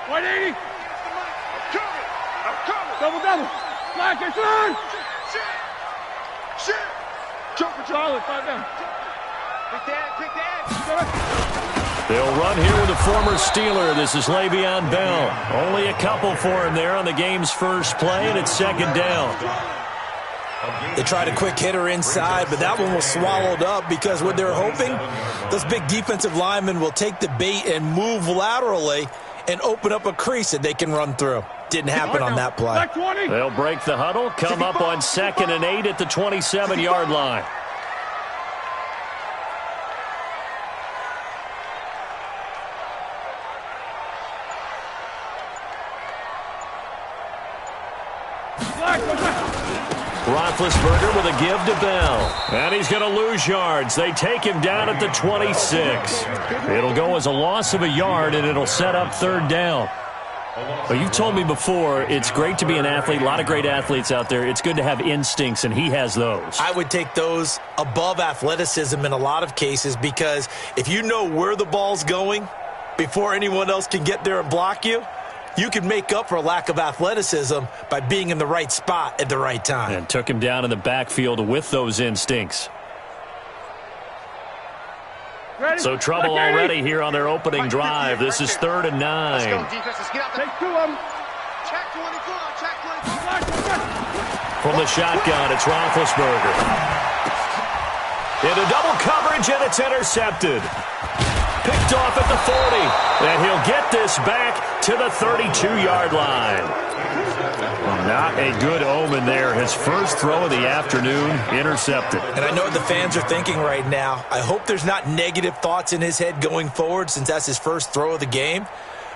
180. I'm coming. Double. Black, it's on. Shit. Choke Charlie, 5 down. Quick dad. They'll run here with a former Steeler. This is Le'Veon Bell. Only a couple for him there on the game's first play, and it's 2nd down. They tried a quick hitter inside, but that one was swallowed up because what they're hoping, those big defensive linemen will take the bait and move laterally and open up a crease that they can run through. Didn't happen on that play. They'll break the huddle, come up on 2nd and 8 at the 27-yard line. Roethlisberger with a give to Bell. And he's going to lose yards. They take him down at the 26. It'll go as a loss of a yard, and it'll set up 3rd down. Well, you've told me before, it's great to be an athlete. A lot of great athletes out there. It's good to have instincts, and he has those. I would take those above athleticism in a lot of cases because if you know where the ball's going before anyone else can get there and block you, you can make up for a lack of athleticism by being in the right spot at the right time. And took him down in the backfield with those instincts. So trouble already here on their opening drive. This is 3rd and 9. Let's go, defense. Let's get out there. Take 2 of them. Check 24. From the shotgun, it's Roethlisberger. Into double coverage, and it's intercepted. Picked off at the 40, and he'll get this back to the 32-yard line. Not a good omen there. His first throw of the afternoon intercepted. And I know what the fans are thinking right now. I hope there's not negative thoughts in his head going forward since that's his first throw of the game.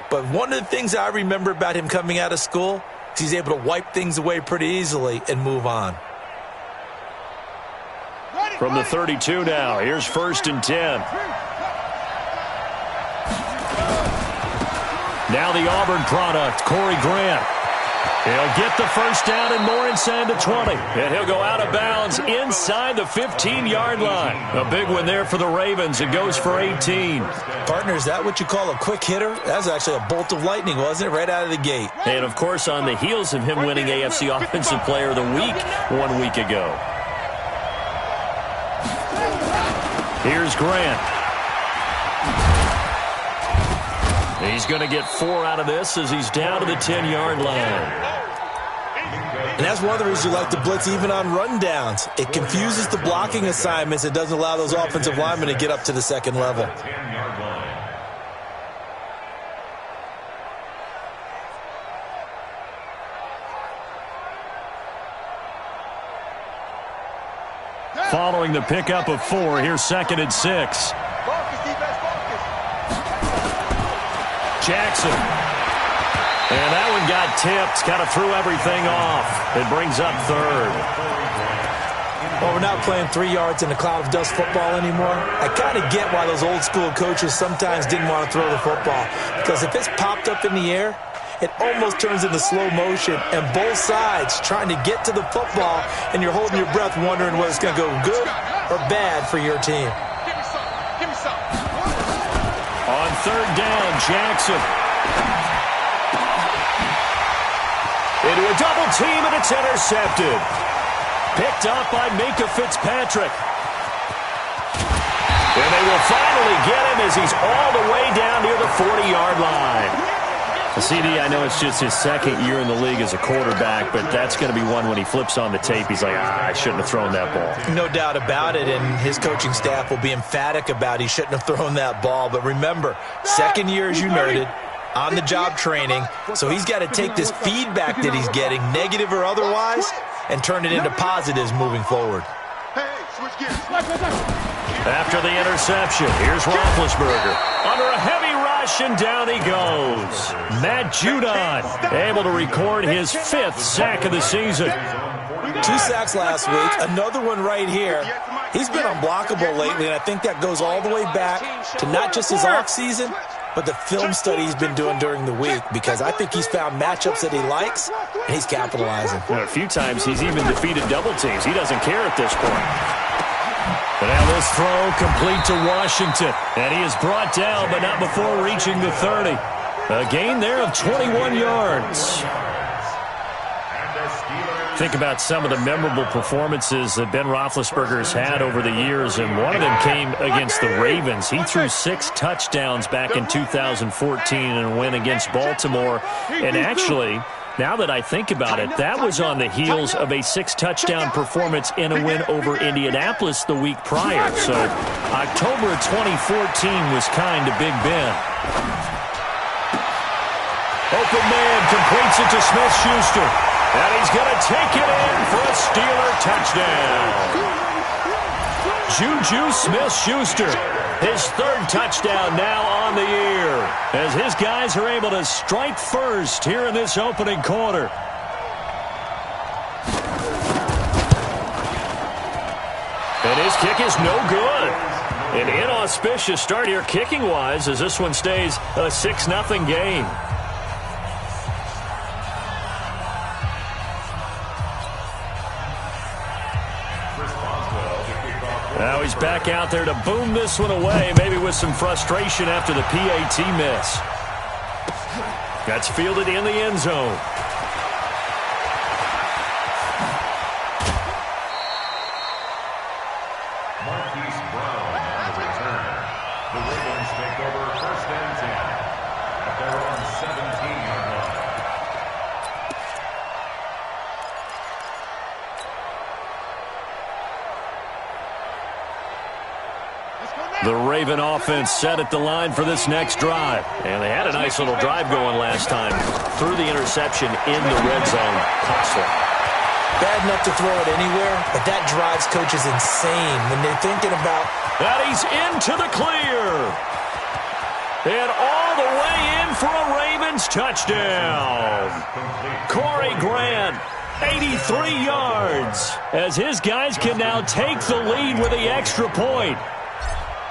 But one of the things I remember about him coming out of school is he's able to wipe things away pretty easily and move on. From the 32 now, here's 1st and 10. Now the Auburn product, Corey Grant. He'll get the first down and more inside the 20. And he'll go out of bounds inside the 15-yard line. A big one there for the Ravens. It goes for 18. Partner, is that what you call a quick hitter? That was actually a bolt of lightning, wasn't it? Right out of the gate. And, of course, on the heels of him winning AFC Offensive Player of the Week 1 week ago. Here's Grant. He's going to get 4 out of this as he's down to the 10-yard line. And that's one of the reasons you like to blitz even on rundowns. It confuses the blocking assignments. It doesn't allow those offensive linemen to get up to the 2nd level. Following the pickup of 4, here's 2nd and 6. Jackson. And that one got tipped. Kind of threw everything off. It brings up 3rd. Well, we're not playing 3 yards in a cloud of dust football anymore. I kind of get why those old school coaches sometimes didn't want to throw the football. Because if it's popped up in the air, it almost turns into slow motion. And both sides trying to get to the football, and you're holding your breath wondering whether it's going to go good or bad for your team. Give me some. On 3rd down, Jackson. Into a double team, and it's intercepted. Picked up by Minka Fitzpatrick. And they will finally get him as he's all the way down near the 40-yard line. CD, I know it's just his 2nd year in the league as a quarterback, but that's going to be one when he flips on the tape. He's like, I shouldn't have thrown that ball. No doubt about it, and his coaching staff will be emphatic about he shouldn't have thrown that ball. But remember, 2nd year, as you noted, on-the-job training, so he's got to take this feedback that he's getting, negative or otherwise, and turn it into positives moving forward. After the interception, here's Roethlisberger. Under a heavy rush, and down he goes. Matt Judon able to record his 5th sack of the season. 2 sacks last week, another one right here. He's been unblockable lately, and I think that goes all the way back to not just his offseason, but the film study he's been doing during the week, because I think he's found matchups that he likes, and he's capitalizing. A few times he's even defeated double teams. He doesn't care at this point. But now this throw complete to Washington. And he is brought down, but not before reaching the 30. A gain there of 21 yards. Think about some of the memorable performances that Ben Roethlisberger's had over the years, and one of them came against the Ravens. He threw 6 touchdowns back in 2014 in a win against Baltimore. And actually, now that I think about it, that was on the heels of a 6-touchdown performance in a win over Indianapolis the week prior. So October 2014 was kind to Big Ben. Open man completes it to Smith-Schuster. And he's going to take it in for a Steeler touchdown. Juju Smith-Schuster, his 3rd touchdown now on the year, as his guys are able to strike first here in this opening quarter. And his kick is no good. An inauspicious start here kicking-wise as this one stays a 6-0 game. Now he's back out there to boom this one away, maybe with some frustration after the PAT miss. That's fielded in the end zone. Marquise Brown on the return. The Ravens take over 1st and 10 at their own 17-yard line. The Raven offense set at the line for this next drive. And they had a nice little drive going last time. Threw the interception in the red zone. Costly. Bad enough to throw it anywhere, but that drives coaches insane when they're thinking about... And he's into the clear. And all the way in for a Ravens touchdown. Corey Grant, 83 yards, as his guys can now take the lead with the extra point.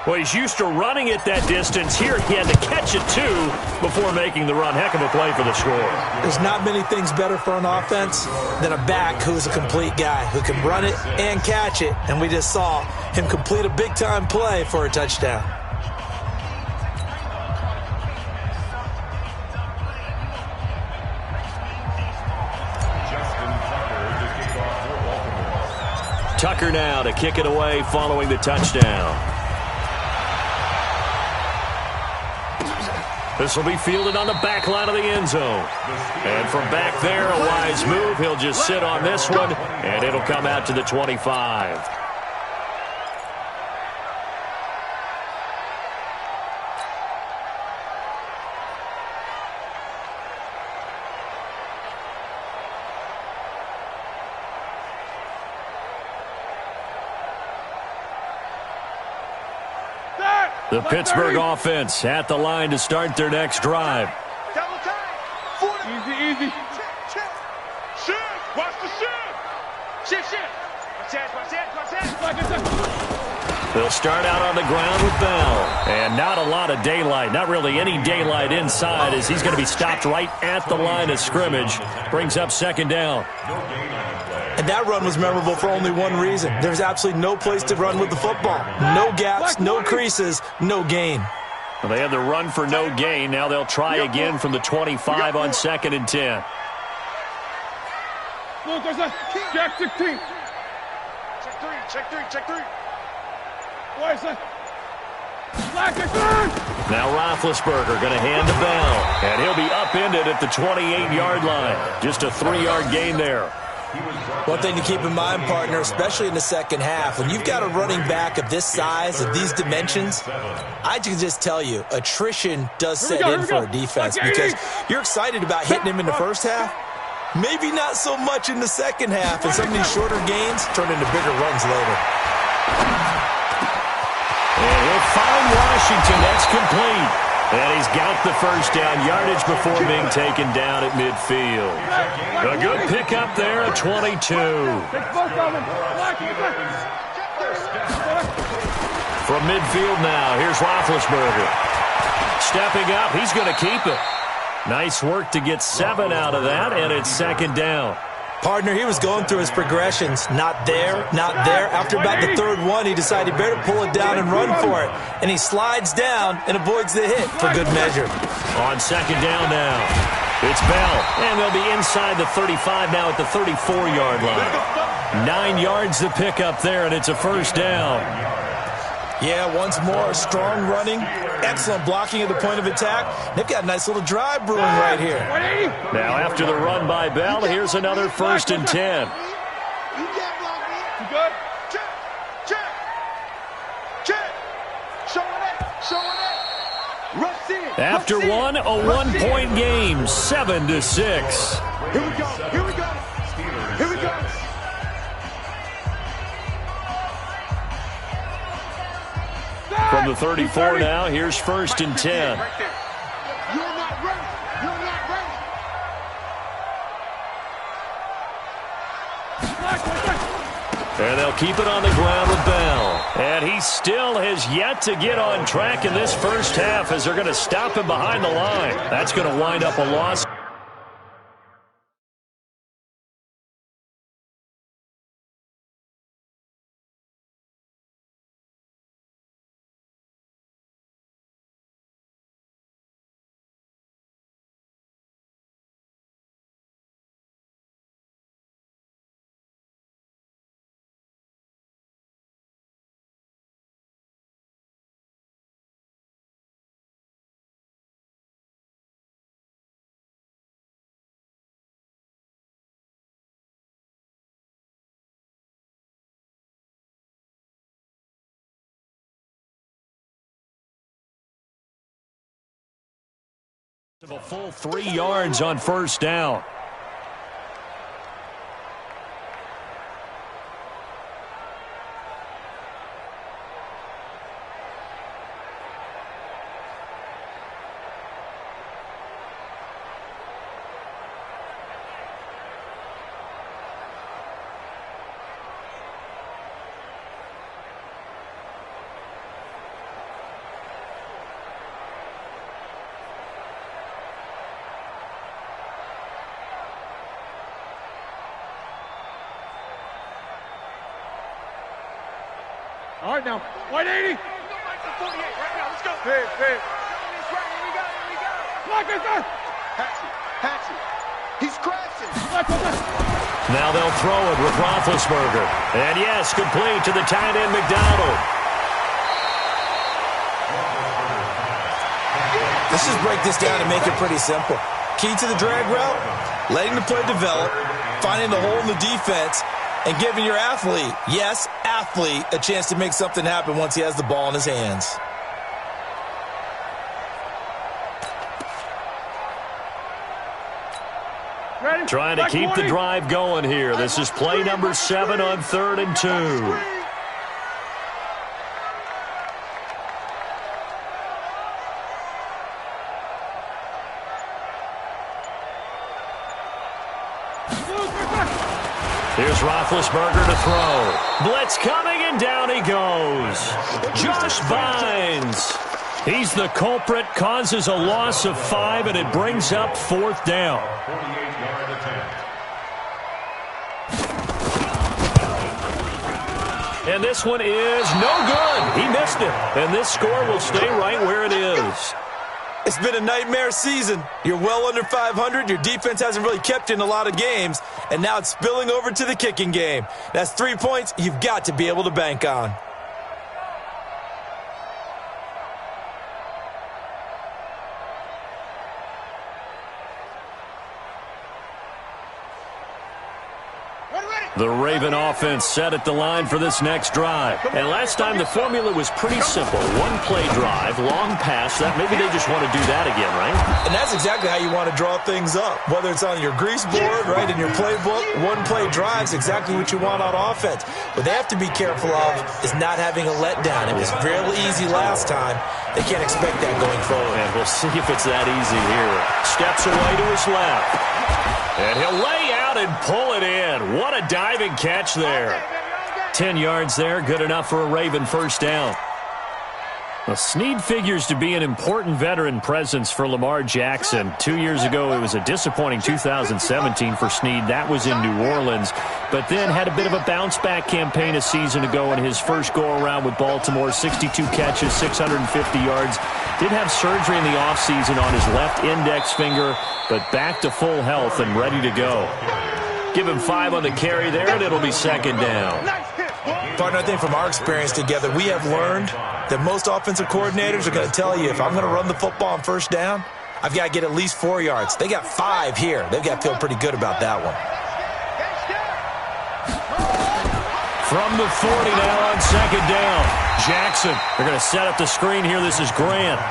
Well, he's used to running it that distance. Here he had to catch it, too, before making the run. Heck of a play for the score. There's not many things better for an offense than a back who's a complete guy, who can run it and catch it. And we just saw him complete a big-time play for a touchdown. Tucker now to kick it away following the touchdown. This will be fielded on the back line of the end zone. And from back there, a wise move. He'll just sit on this one, and it'll come out to the 25. The Pittsburgh offense at the line to start their next drive. Double time. Easy. Check. Shift. Watch the shift. Shift. They'll start out on the ground with Bell. And not a lot of daylight. Not really any daylight inside, as he's going to be stopped right at the line of scrimmage. Brings up 2nd down. And that run was memorable for only one reason. There's absolutely no place to run with the football. No gaps, no creases, no gain. Well, they had the run for no gain. Now they'll try again from the 25 on 2nd and 10. Jack 16. Check three. Now Roethlisberger going to hand to Bell. And he'll be upended at the 28-yard line. Just a 3-yard gain there. One thing to keep in mind, partner, especially in the second half, when you've got a running back of this size, of these dimensions, I can just tell you, attrition does set in for a defense, because you're excited about hitting him in the first half, maybe not so much in the second half, and some of these shorter gains turn into bigger runs later. And he'll find Washington. That's complete. And he's got the first down yardage before being taken down at midfield. A good pickup there at 22. From midfield now, here's Roethlisberger. Stepping up, he's going to keep it. Nice work to get 7 out of that, and it's 2nd down. Partner, he was going through his progressions. Not there, not there. After about the third one, he decided he better pull it down and run for it. And he slides down and avoids the hit for good measure. On second down now, it's Bell. And they'll be inside the 35 now at the 34-yard line. 9 yards to pick up there, and it's a first down. Yeah, once more, strong running, excellent blocking at the point of attack. They've got a nice little drive brewing right here. Now, after the run by Bell, here's another 1st and 10. You good? Check. Rush in. After one, a 1-point game, 7-6. Here we go. From the 34 now, here's 1st and 10. You're not ready. And they'll keep it on the ground with Bell. And he still has yet to get on track in this first half as they're going to stop him behind the line. That's going to wind up a loss. A full 3 yards on first down. All right, now. 180. 48 right now. Let's go. Hey. Lock it up. Hatchet. He's crashing. Now they'll throw it with Roethlisberger. And yes, complete to the tight end, McDonald. Let's just break this down and make it pretty simple. Key to the drag route, letting the play develop, finding the hole in the defense, and giving your athlete, yes, athlete, a chance to make something happen once he has the ball in his hands. Ready? Trying to keep the drive going here. This is play number 7 on 3rd and 2. Here's Roethlisberger to throw. Blitz coming, and down he goes. Josh Bynes. He's the culprit, causes a loss of 5, and it brings up 4th down. 48-yard attempt. And this one is no good. He missed it, and this score will stay right where it is. It's been a nightmare season. You're well under 500. Your defense hasn't really kept you in a lot of games, and now it's spilling over to the kicking game. That's 3 points you've got to be able to bank on. The Raven offense set at the line for this next drive. And last time the formula was pretty simple. 1-play drive, long pass. That maybe they just want to do that again, right? And that's exactly how you want to draw things up. Whether it's on your grease board, right, in your playbook, 1-play drive's exactly what you want on offense. What they have to be careful of is not having a letdown. It was real easy last time. They can't expect that going forward. And we'll see if it's that easy here. Steps away to his left. And he'll lay out and pull it in. What a diving catch there. 10 yards there, good enough for a Raven first down. Well, Snead figures to be an important veteran presence for Lamar Jackson. 2 years ago, it was a disappointing 2017 for Snead. That was in New Orleans. But then had a bit of a bounce-back campaign a season ago in his first go-around with Baltimore. 62 catches, 650 yards. Did have surgery in the offseason on his left index finger, but back to full health and ready to go. Give him 5 on the carry there, and it'll be second down. Partner, I think from our experience together, we have learned that most offensive coordinators are going to tell you, if I'm going to run the football on first down, I've got to get at least 4 yards. They got 5 here. They've got to feel pretty good about that one. From the 40 now on second down. Jackson, they're going to set up the screen here. This is Grant.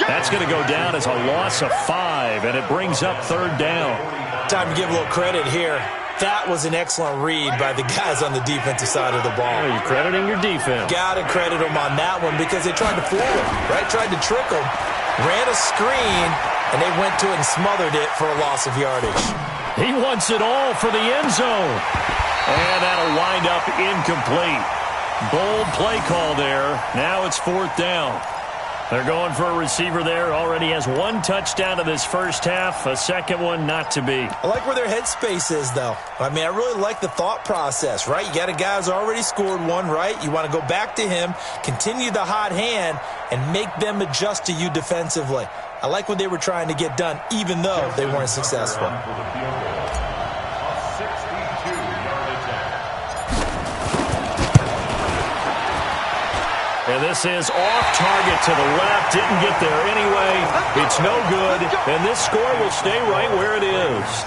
That's going to go down as a loss of 5, and it brings up third down. Time to give a little credit here. That was an excellent read by the guys on the defensive side of the ball. Oh, you're crediting your defense. Got to credit them on that one because they tried to fool him, right? Tried to trick him, ran a screen, and they went to it and smothered it for a loss of yardage. He wants it all for the end zone. And that'll wind up incomplete. Bold play call there. Now it's fourth down. They're going for a receiver there. Already has 1 touchdown in this first half. A second one not to be. I like where their headspace is, though. I mean, I really like the thought process, right? You got a guy who's already scored 1, right? You want to go back to him, continue the hot hand, and make them adjust to you defensively. I like what they were trying to get done, even though they weren't successful. And this is off target to the left. Didn't get there anyway. It's no good. And this score will stay right where it is.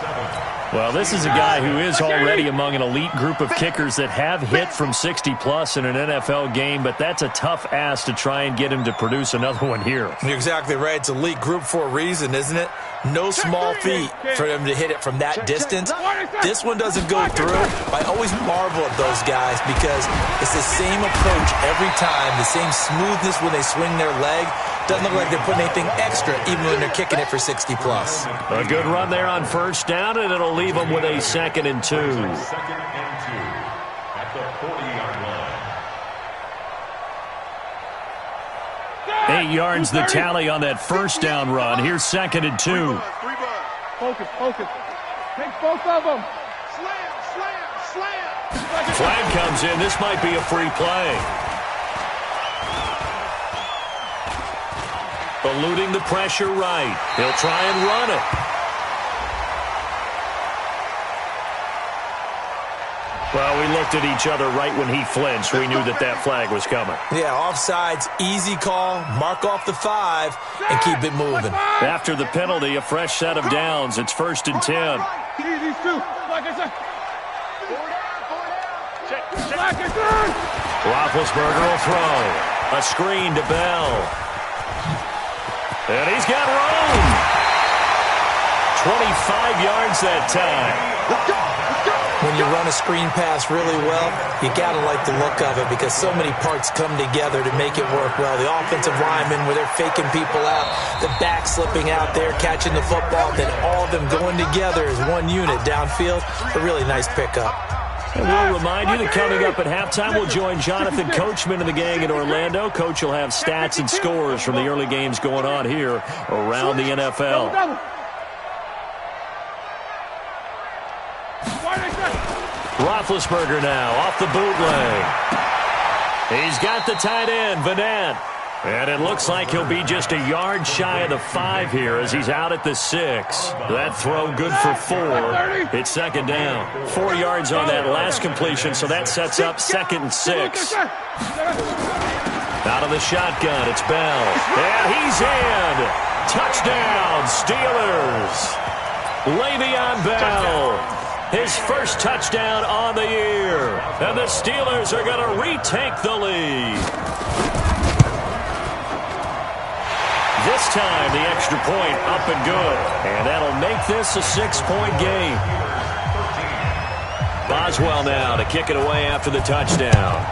Well, this is a guy who is already among an elite group of kickers that have hit from 60-plus in an NFL game, but that's a tough ask to try and get him to produce another one here. You're exactly right. It's elite group for a reason, isn't it? No small feat for them to hit it from that distance. This one doesn't go through. I always marvel at those guys because it's the same approach every time, the same smoothness when they swing their leg. Doesn't look like they're putting anything extra even when they're kicking it for 60-plus. A good run there on first down, and it'll leave them with a 2nd and 2. Second and 2 at the 40-yard line. 8 yards the tally on that first down run. Here's 2nd and 2. Focus, focus. Take both of them. Slam, slam, slam. Flag comes in. This might be a free play. Eluding the pressure right. He'll try and run it. Well, we looked at each other right when he flinched. We knew that that flag was coming. Yeah, offsides, easy call, mark off the 5, and keep it moving. After the penalty, a fresh set of downs. It's 1st and 10. These two, like I said. Roethlisberger will throw. A screen to Bell. And he's got room. 25 yards that time. When you run a screen pass really well, you got to like the look of it because so many parts come together to make it work well. The offensive linemen, where they're faking people out, the back slipping out there, catching the football, then all of them going together as one unit downfield. A really nice pickup. And we'll remind you that coming up at halftime, we'll join Jonathan Coachman and the gang in Orlando. Coach will have stats and scores from the early games going on here around the NFL. Roethlisberger now off the bootleg. He's got the tight end, Vanette. And it looks like he'll be just a yard shy of the 5 here as he's out at the 6. That throw good for 4. It's 2nd down. 4 yards on that last completion, so that sets up 2nd and 6. Out of the shotgun, it's Bell. And he's in. Touchdown, Steelers. Le'Veon Bell. His first touchdown on the year. And the Steelers are going to retake the lead. This time, the extra point up and good. And that'll make this a 6-point game. Boswell now to kick it away after the touchdown.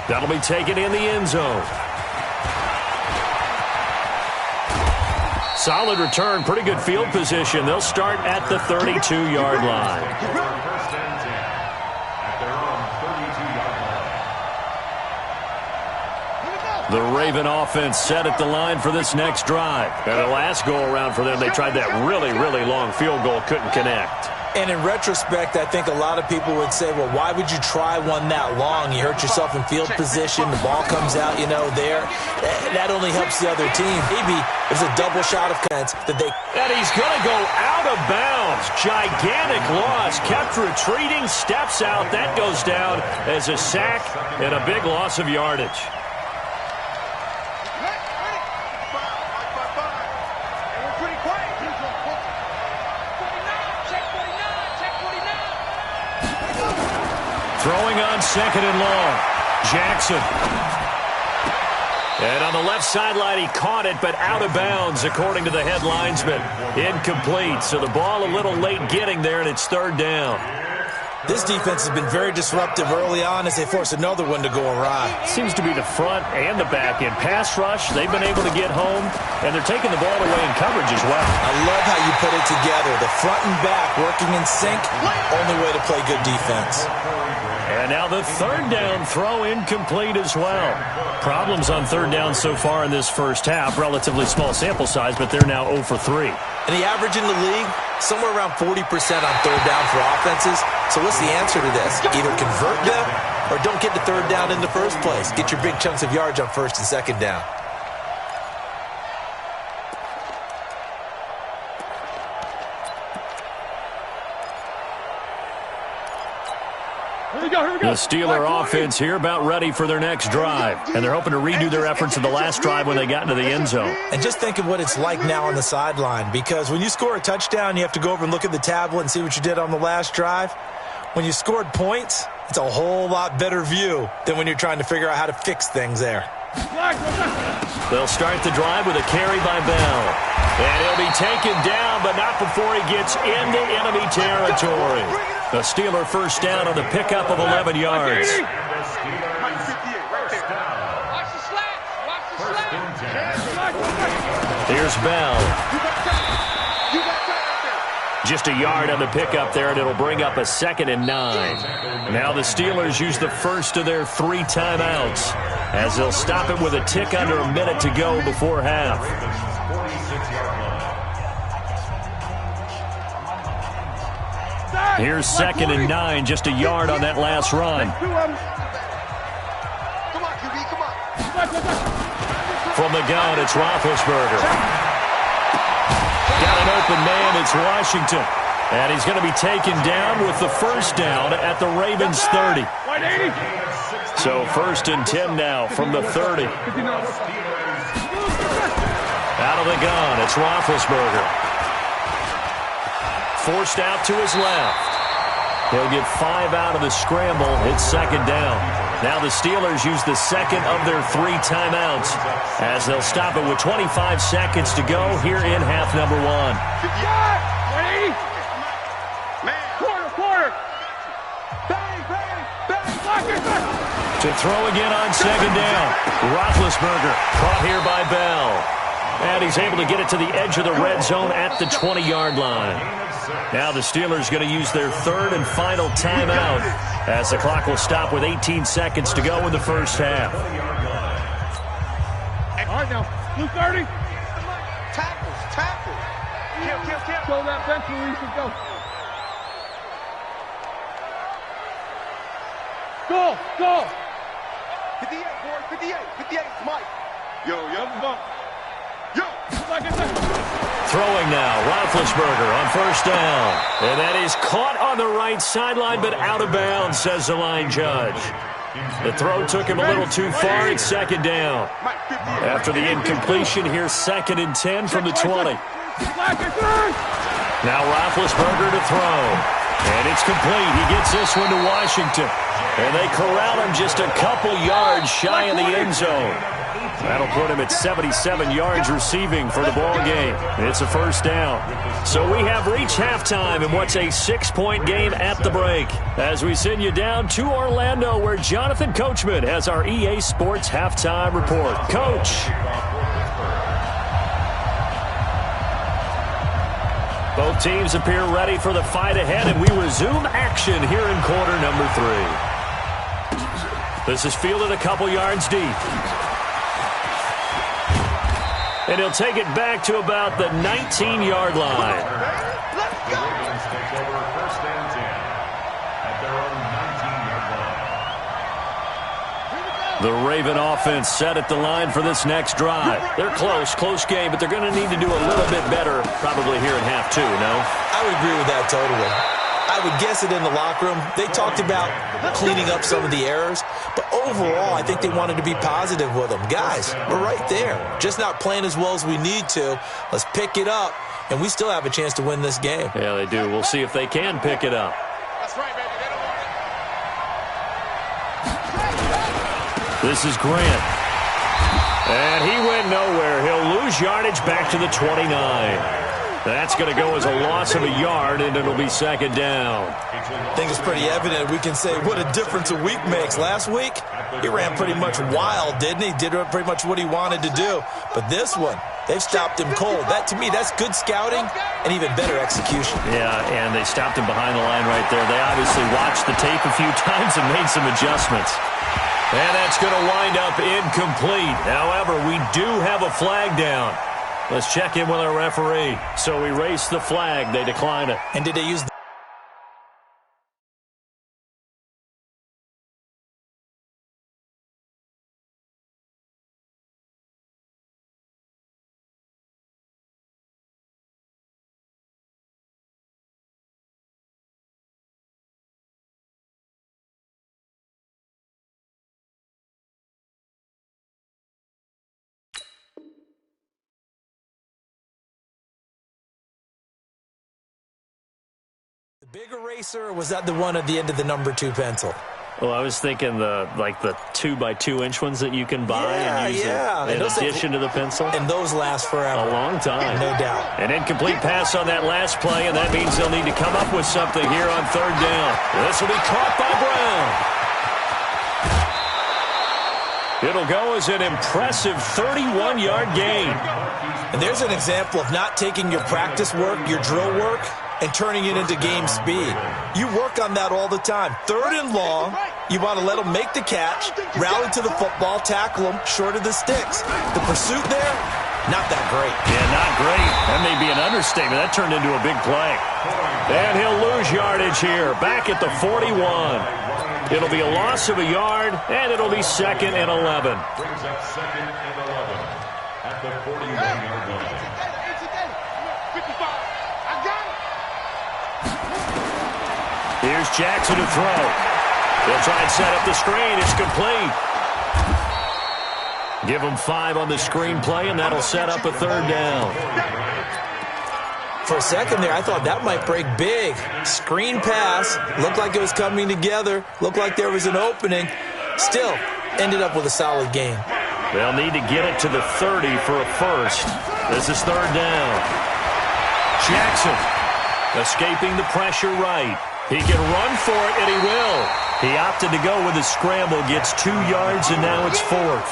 That'll be taken in the end zone. Solid return, pretty good field position. They'll start at the 32-yard line. The Raven offense set at the line for this next drive. And the last go-around for them, they tried that really, really long field goal, couldn't connect. And in retrospect, I think a lot of people would say, well, why would you try one that long? You hurt yourself in field position. The ball comes out, there. That only helps the other team. Maybe there's a double shot of chance that they... And he's going to go out of bounds. Gigantic loss. Kept retreating, steps out. That goes down as a sack and a big loss of yardage. Throwing on second and long. Jackson. And on the left sideline, he caught it, but out of bounds, according to the head linesman. Incomplete. So the ball a little late getting there, and it's third down. This defense has been very disruptive early on as they force another one to go awry. Seems to be the front and the back end. Pass rush, they've been able to get home, and they're taking the ball away in coverage as well. I love how you put it together. The front and back working in sync, only way to play good defense. And now the third down throw incomplete as well. Problems on third down so far in this first half. Relatively small sample size, but they're now 0 for 3. And the average in the league, somewhere around 40% on third down for offenses. So what's the answer to this? Either convert them or don't get the third down in the first place. Get your big chunks of yards on first and second down. The Steeler offense here about ready for their next drive. And they're hoping to redo their efforts in the last drive when they got into the end zone. And just think of what it's like now on the sideline. Because when you score a touchdown, you have to go over and look at the tablet and see what you did on the last drive. When you scored points, it's a whole lot better view than when you're trying to figure out how to fix things there. They'll start the drive with a carry by Bell. And he'll be taken down, but not before he gets into enemy territory. The Steeler first down on the pickup of 11 yards. Here's Bell. Just a yard on the pickup there, and it'll bring up a 2nd and 9. Now the Steelers use the first of their 3 timeouts as they'll stop it with a tick under a minute to go before half. Here's 2nd and 9, just a yard on that last run. From the gun, it's Roethlisberger. Got an open man, it's Washington. And he's going to be taken down with the first down at the Ravens 30. So 1st and 10 now from the 30. Out of the gun, it's Roethlisberger. Forced out to his left. He'll get 5 out of the scramble. It's 2nd down. Now the Steelers use the second of their 3 timeouts as they'll stop it with 25 seconds to go here in half number 1. Quarter. Bang, bang, bang. To throw again on 2nd down. Roethlisberger caught here by Bell. And he's able to get it to the edge of the red zone at the 20-yard line. Now the Steelers going to use their 3rd and final timeout as the clock will stop with 18 seconds to go in the first half. All right, now, blue 30. Tackles. Kill. Go that bench release and go. Go. 58, boy, 58, Mike. Yo. Throwing now, Roethlisberger on first down. And that is caught on the right sideline, but out of bounds, says the line judge. The throw took him a little too far. It's 2nd down. After the incompletion, here's 2nd and 10 from the 20. Now Roethlisberger to throw. And it's complete. He gets this one to Washington. And they corral him just a couple yards shy of the end zone. That'll put him at 77 yards receiving for the ball game. It's a first down. So we have reached halftime in what's a 6-point game at the break. As we send you down to Orlando, where Jonathan Coachman has our EA Sports halftime report. Coach. Both teams appear ready for the fight ahead, and we resume action here in quarter number 3. This is fielded a couple yards deep. And he'll take it back to about the 19-yard line. The Ravens take over first and 10 at their own 19-yard line. The Raven offense set at the line for this next drive. They're close game, but they're going to need to do a little bit better probably here in half two, no? I would agree with that totally. I would guess it in the locker room. They talked about cleaning up some of the errors, but overall, I think they wanted to be positive with them. Guys, we're right there. Just not playing as well as we need to. Let's pick it up, and we still have a chance to win this game. Yeah, they do. We'll see if they can pick it up. That's right, baby. They don't want it. This is Grant. And he went nowhere. He'll lose yardage back to the 29. That's going to go as a loss of a yard, and it'll be second down. I think it's pretty evident. We can say what a difference a week makes. Last week, he ran pretty much wild, didn't he? Did pretty much what he wanted to do. But this one, they've stopped him cold. That, to me, that's good scouting and even better execution. Yeah, and they stopped him behind the line right there. They obviously watched the tape a few times and made some adjustments. And that's going to wind up incomplete. However, we do have a flag down. Let's check in with our referee. So we race the flag. They decline it. And did they use the big eraser, or was that the one at the end of the number 2 pencil? Well, I was thinking the 2x2-inch ones that you can buy and use in addition to the pencil. And those last forever. A long time. No doubt. An incomplete pass on that last play, and that means they'll need to come up with something here on third down. This will be caught by Brown. It'll go as an impressive 31-yard gain. And there's an example of not taking your practice work, your drill work, and turning it into game speed. You work on that all the time. Third and long, you want to let them make the catch, rally to the football, tackle them short of the sticks. The pursuit there, not that great. Yeah, not great. That may be an understatement. That turned into a big play. And he'll lose yardage here, back at the 41. It'll be a loss of a yard, and it'll be second and 11. Brings up second and 11 at the 41-yard line. Here's Jackson to throw. They'll try and set up the screen. It's complete. Give them 5 on the screen play, and that'll set up a third down. For a second there, I thought that might break big. Screen pass. Looked like it was coming together. Looked like there was an opening. Still, ended up with a solid game. They'll need to get it to the 30 for a first. This is third down. Jackson escaping the pressure right. He can run for it, and he will. He opted to go with his scramble, gets 2 yards, and now it's fourth.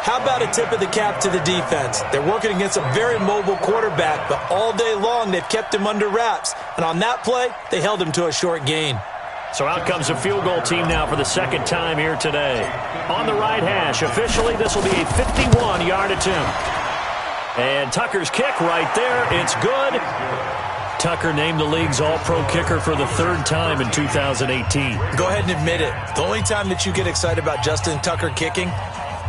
How about a tip of the cap to the defense? They're working against a very mobile quarterback, but all day long they've kept him under wraps. And on that play, they held him to a short gain. So out comes a field goal team now for the second time here today. On the right hash, officially this will be a 51-yard attempt. And Tucker's kick right there, it's good. Tucker named the league's all-pro kicker for the 3rd time in 2018. Go ahead and admit it. The only time that you get excited about Justin Tucker kicking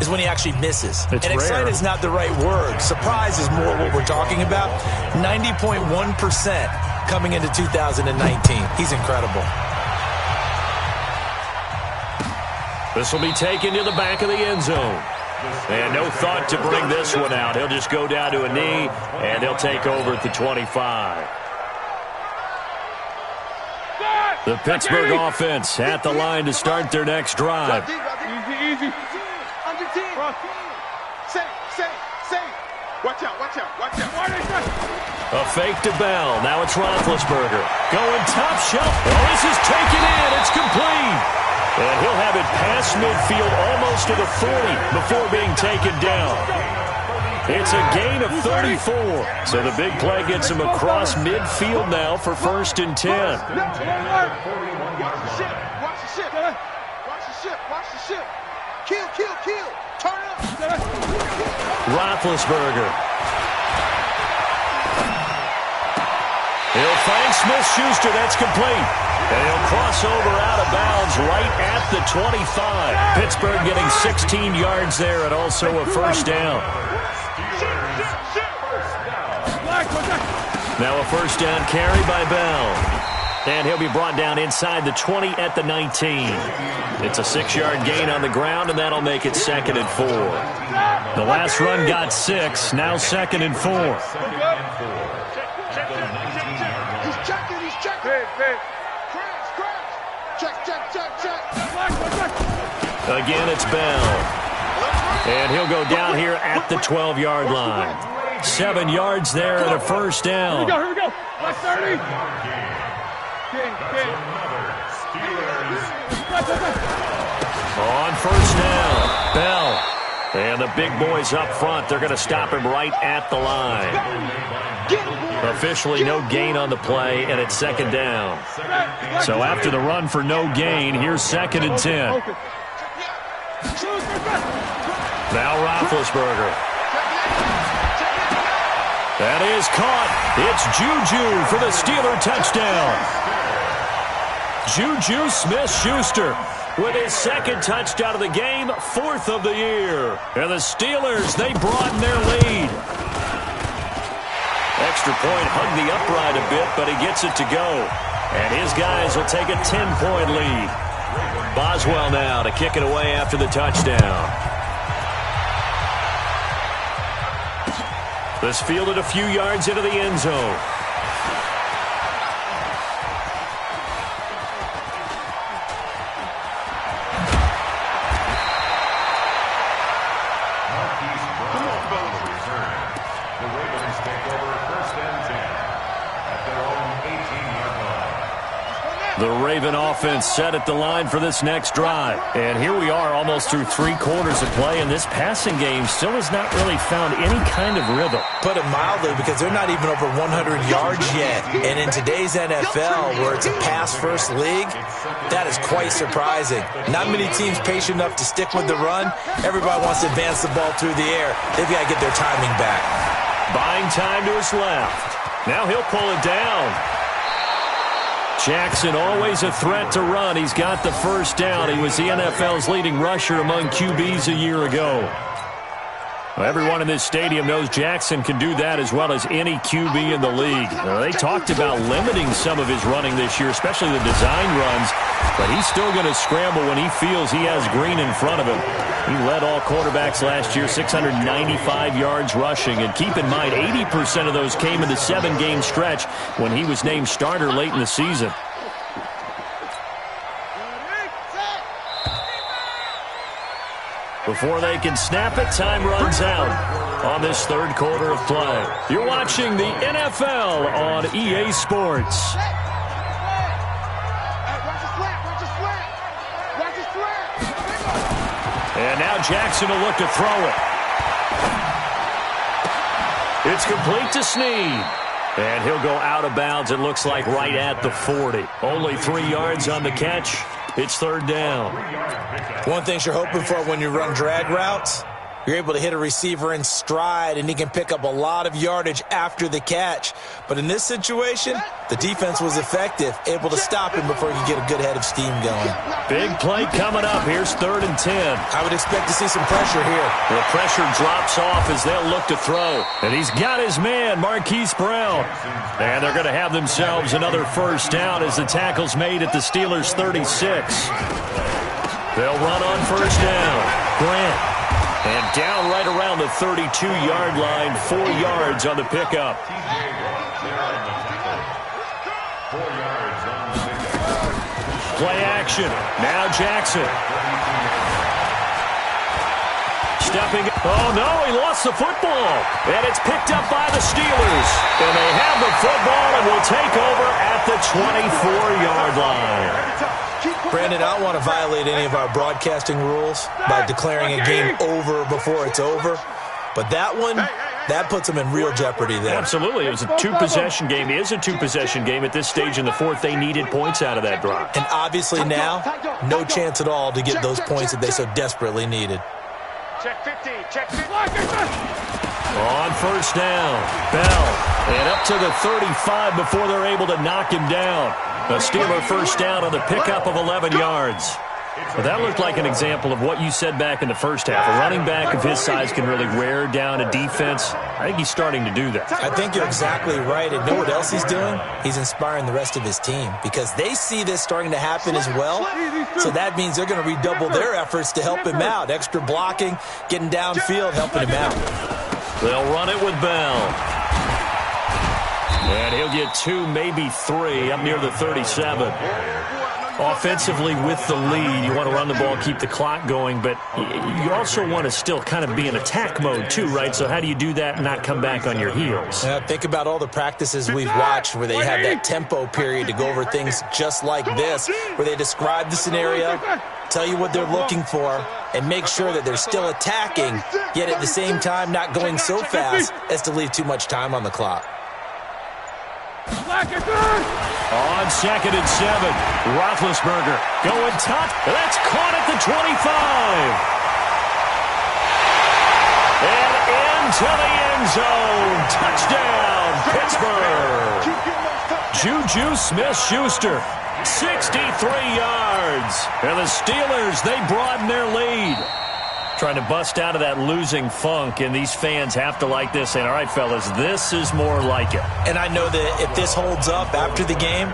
is when he actually misses. It's and excited rare. is not the right word. Surprise is more what we're talking about. 90.1% coming into 2019. He's incredible. This will be taken to the back of the end zone. And no thought to bring this one out. He'll just go down to a knee, and they'll take over at the 25. The Pittsburgh offense at the line to start their next drive. Easy. Under 10. Say. Watch out. A fake to Bell. Now it's Roethlisberger. Going top shelf. Oh, this is taken in. It's complete. And he'll have it past midfield almost to the 40 before being taken down. It's a gain of 34. So the big play gets him across midfield now for 1st and 10. Watch the ship. Kill. Turn up. Roethlisberger He'll find Smith-Schuster. That's complete. And he'll cross over out of bounds right at the 25. Pittsburgh getting 16 yards there and also a first down. Now a first down carry by Bell. And he'll be brought down inside the 20 at the 19. It's a 6-yard gain on the ground, and that'll make it 2nd and 4. The last run got 6, now 2nd and 4. He's checking. Check. Again, it's Bell. And he'll go down here at the 12-yard line. 7 yards there and a first down. Here we go. Last 30. On first down, Bell. And the big boys up front, they're going to stop him right at the line. Officially no gain on the play, and it's 2nd down. So after the run for no gain, here's 2nd and 10. Now Roethlisberger. That is caught. It's Juju for the Steeler touchdown. Juju Smith-Schuster with his 2nd touchdown of the game, 4th of the year. And the Steelers, they broaden their lead. Extra point hugged the upright a bit, but he gets it to go. And his guys will take a 10-point lead. Boswell now to kick it away after the touchdown. This fielded a few yards into the end zone. The Raven offense set at the line for this next drive. And here we are almost through 3 quarters of play, and this passing game still has not really found any kind of rhythm. Put it mildly, because they're not even over 100 yards yet. And in today's NFL, where it's a pass-first league, that is quite surprising. Not many teams patient enough to stick with the run. Everybody wants to advance the ball through the air. They've got to get their timing back. Buying time to his left. Now he'll pull it down. Jackson always a threat to run. He's got the first down. He was the NFL's leading rusher among QBs a year ago. Well, everyone in this stadium knows Jackson can do that as well as any QB in the league. They talked about limiting some of his running this year, especially the design runs, but he's still going to scramble when he feels he has green in front of him. He led all quarterbacks last year, 695 yards rushing. And keep in mind, 80% of those came in the 7-game stretch when he was named starter late in the season. Before they can snap it, time runs out on this 3rd quarter of play. You're watching the NFL on EA Sports. And now Jackson will look to throw it. It's complete to Snead. And he'll go out of bounds, it looks like, right at the 40. Only 3 yards on the catch. It's 3rd down. One thing you're hoping for when you run drag routes, you're able to hit a receiver in stride, and he can pick up a lot of yardage after the catch. But in this situation, the defense was effective, able to stop him before he could get a good head of steam going. Big play coming up. Here's 3rd and 10. I would expect to see some pressure here. The pressure drops off as they'll look to throw. And he's got his man, Marquise Brown. And they're going to have themselves another first down as the tackle's made at the Steelers' 36. They'll run on first down. Grant. And down right around the 32-yard line, 4 yards on the pickup. Play action. Now Jackson. Stepping. Oh, no, he lost the football. And it's picked up by the Steelers. And they have the football and will take over at the 24-yard line. Brandon, I don't want to violate any of our broadcasting rules by declaring a game over before it's over. But that one, that puts them in real jeopardy there. Absolutely. It was a 2-possession game. It is a 2-possession game at this stage in the 4th. They needed points out of that drive. And obviously now, no chance at all to get those points that they so desperately needed. Check 15. Check 15. On first down, Bell. And up to the 35 before they're able to knock him down. A Steeler first down on the pickup of 11 yards. Well, that looked like an example of what you said back in the first half. A running back of his size can really wear down a defense. I think he's starting to do that. I think you're exactly right. And know what else he's doing? He's inspiring the rest of his team because they see this starting to happen as well. So that means they're going to redouble their efforts to help him out. Extra blocking, getting downfield, helping him out. They'll run it with Bell. And he'll get 2, maybe 3 up near the 37. Offensively with the lead, you want to run the ball, keep the clock going, but you also want to still kind of be in attack mode too, right? So how do you do that and not come back on your heels? Think about all the practices we've watched where they have that tempo period to go over things just like this, where they describe the scenario, tell you what they're looking for, and make sure that they're still attacking, yet at the same time not going so fast as to leave too much time on the clock. On 2nd and 7, Roethlisberger going top. That's caught at the 25. And into the end zone. Touchdown, Pittsburgh. Juju Smith-Schuster, 63 yards. And the Steelers, they broaden their lead. Trying to bust out of that losing funk, and these fans have to like this. And all right, fellas, this is more like it. And I know that if this holds up after the game,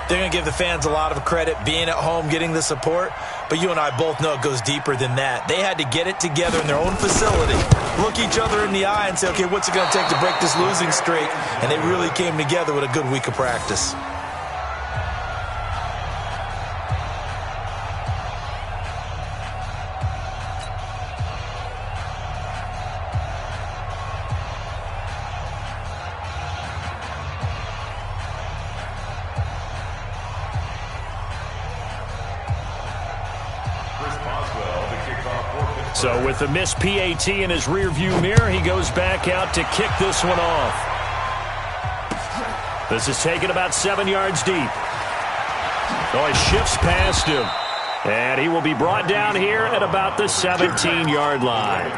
they're going to give the fans a lot of credit, being at home, getting the support. But you and I both know it goes deeper than that. They had to get it together in their own facility, look each other in the eye and say, okay, what's it going to take to break this losing streak? And they really came together with a good week of practice. So with the missed PAT in his rearview mirror, he goes back out to kick this one off. This is taken about 7 yards deep. Oh, he shifts past him. And he will be brought down here at about the 17-yard line.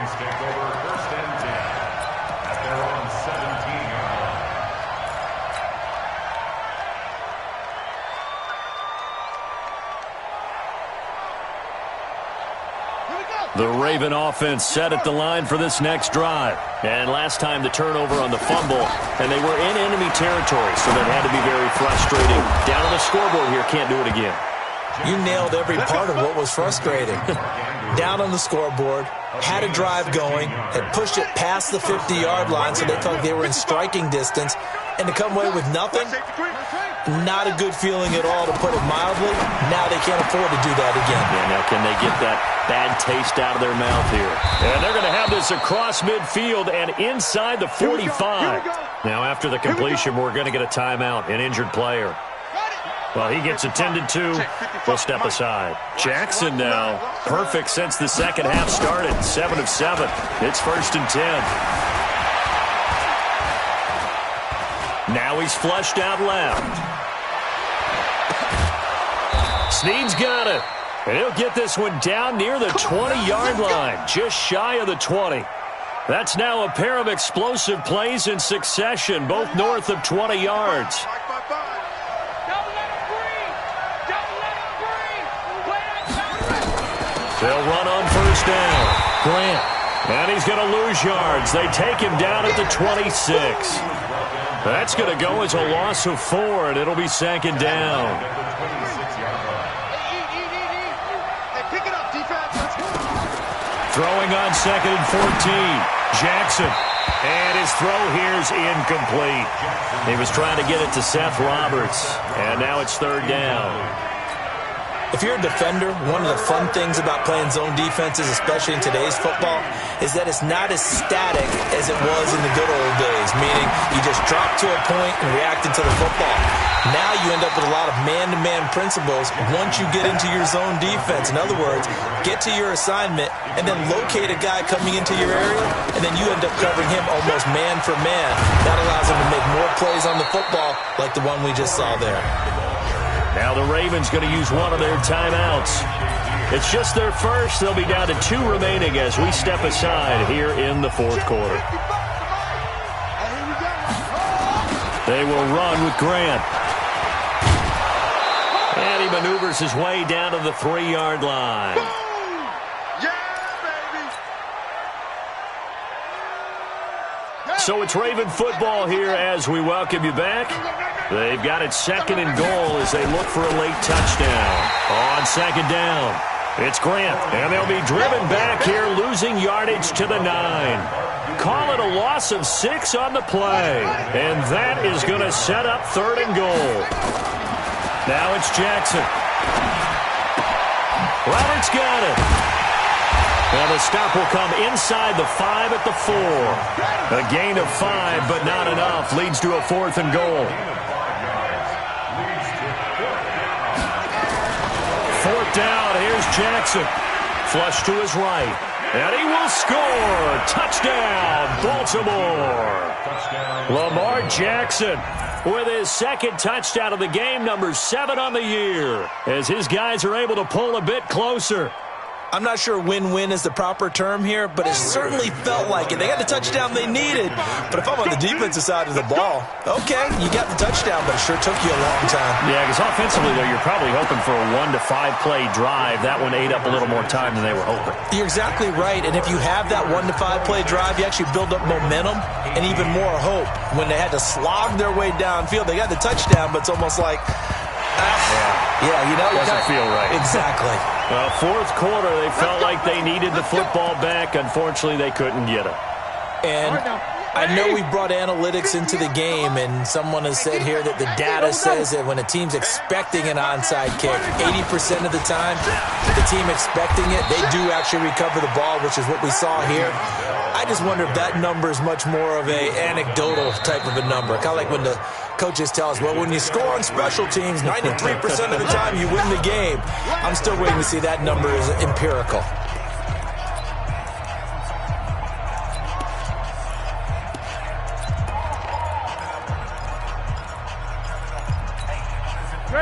The Raven offense set at the line for this next drive. And last time the turnover on the fumble, and they were in enemy territory, so that had to be very frustrating. Down on the scoreboard here, can't do it again. You nailed every part of what was frustrating. Down on the scoreboard, had a drive going, had pushed it past the 50-yard line so they felt like they were in striking distance, and to come away with nothing, not a good feeling at all, to put it mildly. Now they can't afford to do that again. Yeah, now can they get that bad taste out of their mouth here? And they're going to have this across midfield and inside the 45. Now after the completion, we're going to get a timeout, an injured player. Well, he gets attended to. We'll step aside. Jackson now, perfect since the second half started. 7 of 7. It's 1st and 10. Now he's flushed out left. Snead's got it. And he'll get this one down near the 20-yard line, just shy of the 20. That's now a pair of explosive plays in succession, both north of 20 yards. They'll run on first down. Grant. And he's going to lose yards. They take him down at the 26. That's going to go as a loss of 4, and it'll be 2nd down. Throwing on 2nd and 14. Jackson. And his throw here's incomplete. He was trying to get it to Seth Roberts. And now it's 3rd down. If you're a defender, one of the fun things about playing zone defenses, especially in today's football, is that it's not as static as it was in the good old days, meaning you just drop to a point and react into the football. Now you end up with a lot of man-to-man principles once you get into your zone defense. In other words, get to your assignment and then locate a guy coming into your area, and then you end up covering him almost man for man. That allows him to make more plays on the football like the one we just saw there. Now the Ravens going to use one of their timeouts. It's just their first. They'll be down to 2 remaining as we step aside here in the 4th quarter. They will run with Grant. And he maneuvers his way down to the 3-yard line. So it's Raven football here as we welcome you back. They've got it 2nd and goal as they look for a late touchdown. On 2nd down, it's Grant, and they'll be driven back here, losing yardage to the 9. Call it a loss of 6 on the play, and that is going to set up 3rd and goal. Now it's Jackson. Roberts got it. And the stop will come inside the 5 at the 4. A gain of 5, but not enough. Leads to a 4th and goal. 4th down. Here's Jackson. Flush to his right. And he will score. Touchdown, Baltimore. Lamar Jackson with his 2nd touchdown of the game, number 7 on the year, as his guys are able to pull a bit closer. I'm not sure win-win is the proper term here, but it certainly felt like it. They got the touchdown they needed. But if I'm on the defensive side of the ball, okay, you got the touchdown, but it sure took you a long time. Yeah, because offensively, though, you're probably hoping for a 1 to 5 play drive. That one ate up a little more time than they were hoping. You're exactly right, and if you have that 1 to 5 play drive, you actually build up momentum and even more hope. When they had to slog their way downfield, they got the touchdown, but it's almost like, yeah, you know, doesn't feel right. Exactly. Well, 4th quarter, they felt like they needed the football back. Unfortunately, they couldn't get it. And I know we brought analytics into the game, and someone has said here that the data says that when a team's expecting an onside kick, 80% of the time, the team expecting it, they do actually recover the ball, which is what we saw here. I just wonder if that number is much more of a anecdotal type of a number. Kind of like when the coaches tell us, well, when you score on special teams, 93% of the time you win the game. I'm still waiting to see that number is empirical.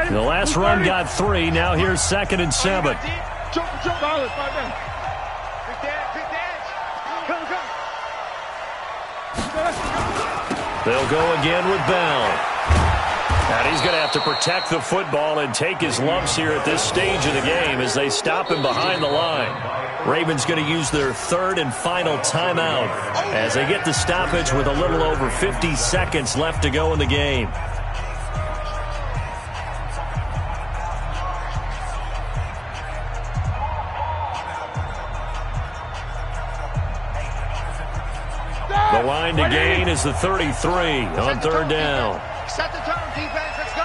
The last run got 3. Now here's 2nd and 7. They'll go again with Bell. And he's going to have to protect the football and take his lumps here at this stage of the game as they stop him behind the line. Ravens going to use their 3rd and final timeout as they get the stoppage with a little over 50 seconds left to go in the game. The line to gain is the 33 on 3rd down. Set the tone, defense. Let's go.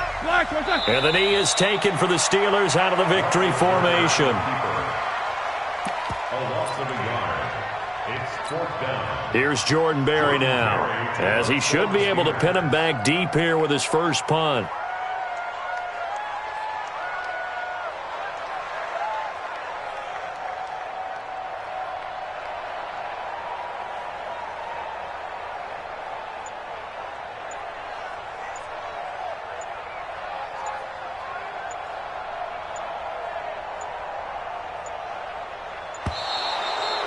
And the knee is taken for the Steelers out of the victory formation. A loss of a yard. It's 4th down. Here's Jordan Berry now, as he should be able to pin him back deep here with his first punt.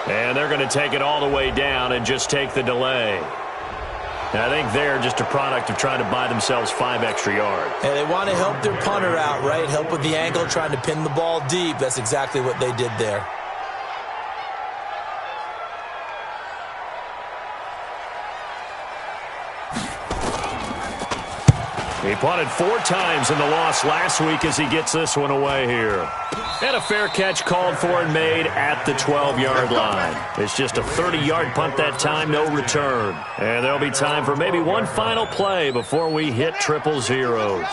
And they're going to take it all the way down and just take the delay. And I think they're just a product of trying to buy themselves 5 extra yards. And they want to help their punter out, right? Help with the angle, trying to pin the ball deep. That's exactly what they did there. He punted 4 times in the loss last week as he gets this one away here. And a fair catch called for and made at the 12-yard line. It's just a 30-yard punt that time, no return. And there'll be time for maybe one final play before we hit triple zeros.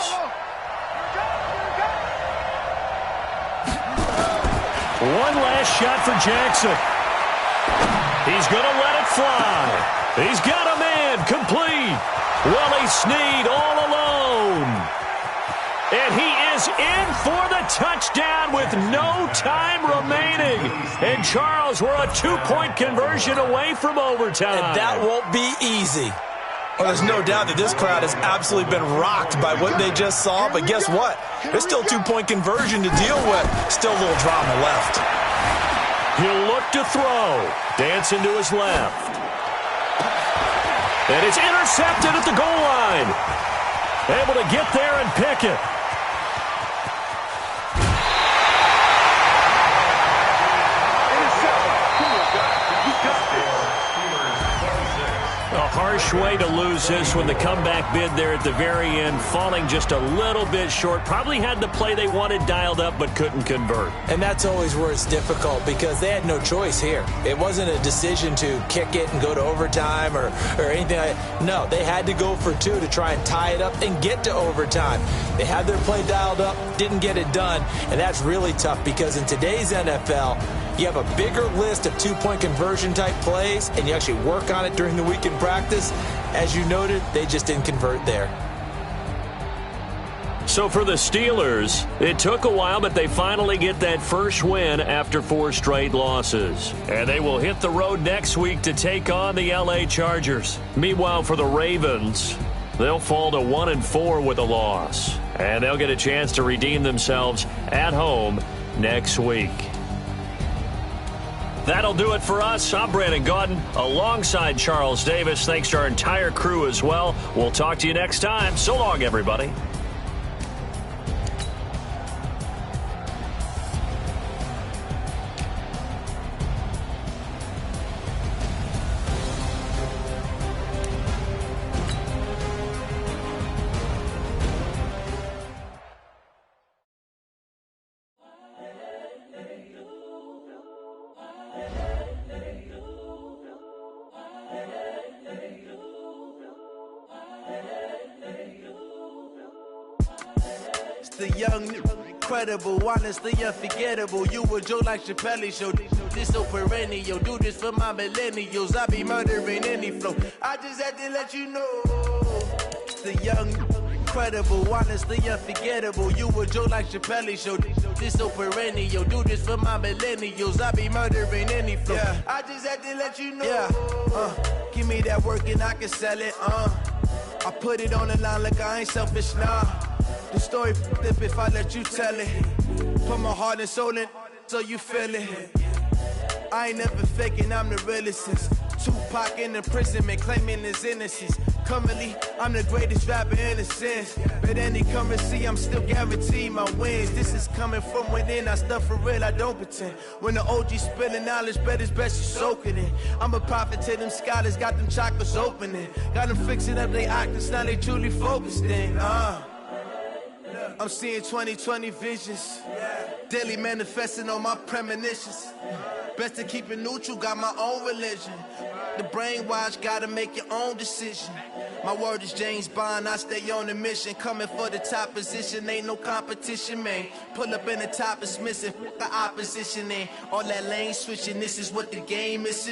One last shot for Jackson. He's going to let it fly. He's got a man complete. Willie Snead all alone. And he is in for the touchdown with no time remaining. And Charles, we're a 2-point conversion away from overtime. And that won't be easy. Well, there's no doubt that this crowd has absolutely been rocked by what they just saw. But guess what? There's still a 2-point conversion to deal with. Still a little drama left. He'll look to throw. Dancing to his left. And it's intercepted at the goal line. Able to get there and pick it. A harsh way to lose this when the comeback bid there at the very end, falling just a little bit short. Probably had the play they wanted dialed up but couldn't convert. And that's always where it's difficult because they had no choice here. It wasn't a decision to kick it and go to overtime or anything like that. No, they had to go for two to try and tie it up and get to overtime. They had their play dialed up, didn't get it done, and that's really tough because in today's NFL, you have a bigger list of two-point conversion type plays, and you actually work on it during the week in practice. As you noted, they just didn't convert there. So for the Steelers, it took a while, but they finally get that first win after 4 straight losses. And they will hit the road next week to take on the LA Chargers. Meanwhile, for the Ravens, they'll fall to 1-4 with a loss. And they'll get a chance to redeem themselves at home next week. That'll do it for us. I'm Brandon Gaudin alongside Charles Davis. Thanks to our entire crew as well. We'll talk to you next time. So long, everybody. The young, incredible, honestly unforgettable. You a Joe like Chappelle show. This so perennial. Do this for my millennials. I be murdering any flow. I just had to let you know. The young, incredible, honestly unforgettable. You a Joe like Chappelle show. This so perennial. Do this for my millennials. I be murdering any flow. Yeah. I just had to let you know. Yeah. Give me that work and I can sell it. I put it on the line like I ain't selfish, nah. The story flip if I let you tell it. Put my heart and soul in so you feel it. I ain't never faking, I'm the realest since Tupac in imprisonment, claiming his innocence. Currently, I'm the greatest rapper in a sense. But any currency, I'm still guaranteed my wins. This is coming from within, I stuff for real, I don't pretend. When the OG spilling knowledge, bet it's best you soak it in. I'm a prophet to them scholars, got them chakras opening. Got them fixing up they octaves, now they truly focused in. I'm seeing 2020 visions. Daily manifesting on my premonitions. Best to keep it neutral, got my own religion. The brainwash, gotta make your own decision. My word is James Bond, I stay on a mission. Coming for the top position, ain't no competition, man. Pull up in the top is missing, fuck the opposition, and all that lane switching, this is what the game is.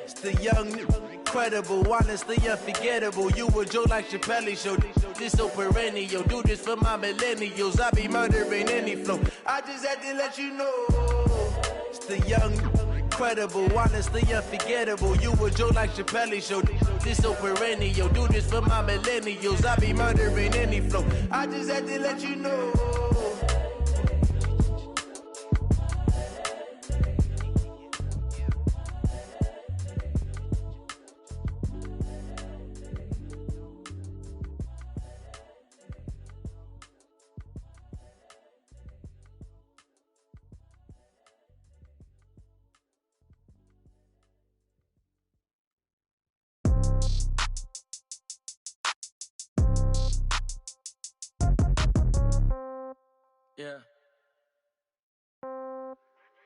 It's the young, incredible, honestly unforgettable. You a Joe like Chappelle show. This so perennial. Do this for my millennials. I be murdering any flow. I just had to let you know. It's the young, incredible, honestly unforgettable. You a Joe like Chappelle show. This so perennial. Do this for my millennials. I be murdering any flow. I just had to let you know. Yeah.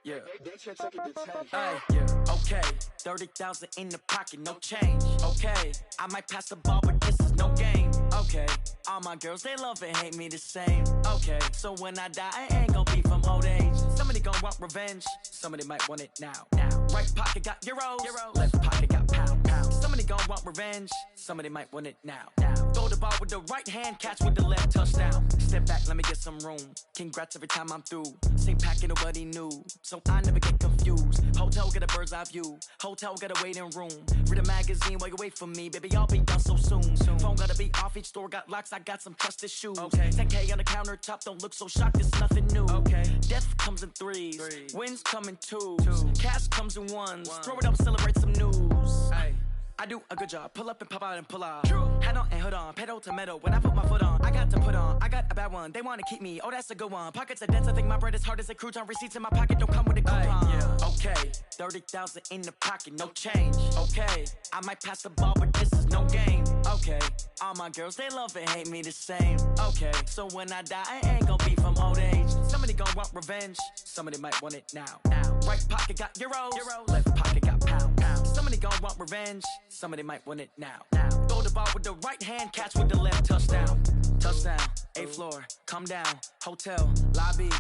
Yeah. Hey, yeah. Okay. 30,000 in the pocket, no change. Okay. I might pass the ball, but this is no game. Okay. All my girls, they love and hate me the same. Okay. So when I die, I ain't gonna be from old age. Somebody gonna want revenge. Somebody might want it now. Right pocket got euros. Left pocket got pound. Somebody gonna want revenge. Somebody might want it now. Throw the ball with the right hand, catch with the left, touchdown. Step back, let me get some room. Congrats every time I'm through. Same packet, nobody knew. So I never get confused. Hotel get a bird's eye view. Hotel get a waiting room. Read a magazine while you wait for me. Baby, I'll be done so soon. Phone gotta be off, each store got locks. I got some trusted shoes. 10K on the countertop, don't look so shocked, it's nothing new. Death comes in threes. Wins come in twos. Cash comes in ones. Throw it up, celebrate some news. I do a good job. Pull up and pop out and pull out. Head on and hood on, pedal to metal. When I put my foot on, I got to put on. I got a bad one. They want to keep me. Oh, that's a good one. Pockets are dense. I think my bread is hard as a crouton. Receipts in my pocket don't come with a coupon. Yeah. Okay, 30,000 in the pocket, no change. Okay, I might pass the ball, but this is no game. Okay, all my girls they love and hate me the same. Okay, so when I die, I ain't gonna be from old age. Somebody gon' want revenge. Somebody might want it now. Right pocket got euros. Left pocket got pound. Somebody gon' want revenge. Somebody might want it now. Throw the ball with the right hand, catch with the left. Touchdown. Touchdown. 8th floor. Come down. Hotel. Lobby.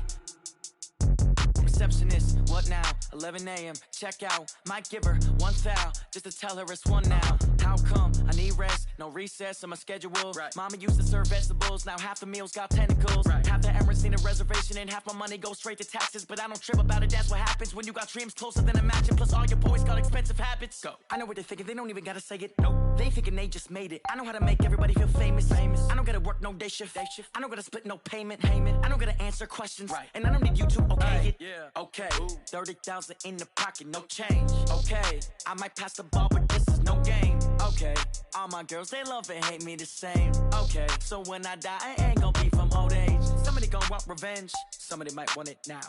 Receptionist, what now? 11 a.m. Check out. Might give her one foul just to tell her it's one now. How come? I need rest, no recess on my schedule. Right. Mama used to serve vegetables, now half the meals got tentacles. Right. Half the Emirates need a reservation and half my money goes straight to taxes. But I don't trip about it, that's what happens when you got dreams closer than imagine. Plus all your boys got expensive habits. Go. I know what they're thinking, they don't even gotta say it. Nope. They thinking they just made it. I know how to make everybody feel famous. I don't gotta work no day shift. I don't gotta split no payment. I don't gotta answer questions. Right. And I don't need you to okay it. Yeah. Okay, 30,000 in the pocket, no change. Okay, I might pass the ball, but this is no game. Okay, all my girls, they love and hate me the same. Okay, so when I die, I ain't gonna be from old age. Somebody gon' want revenge, somebody might want it now.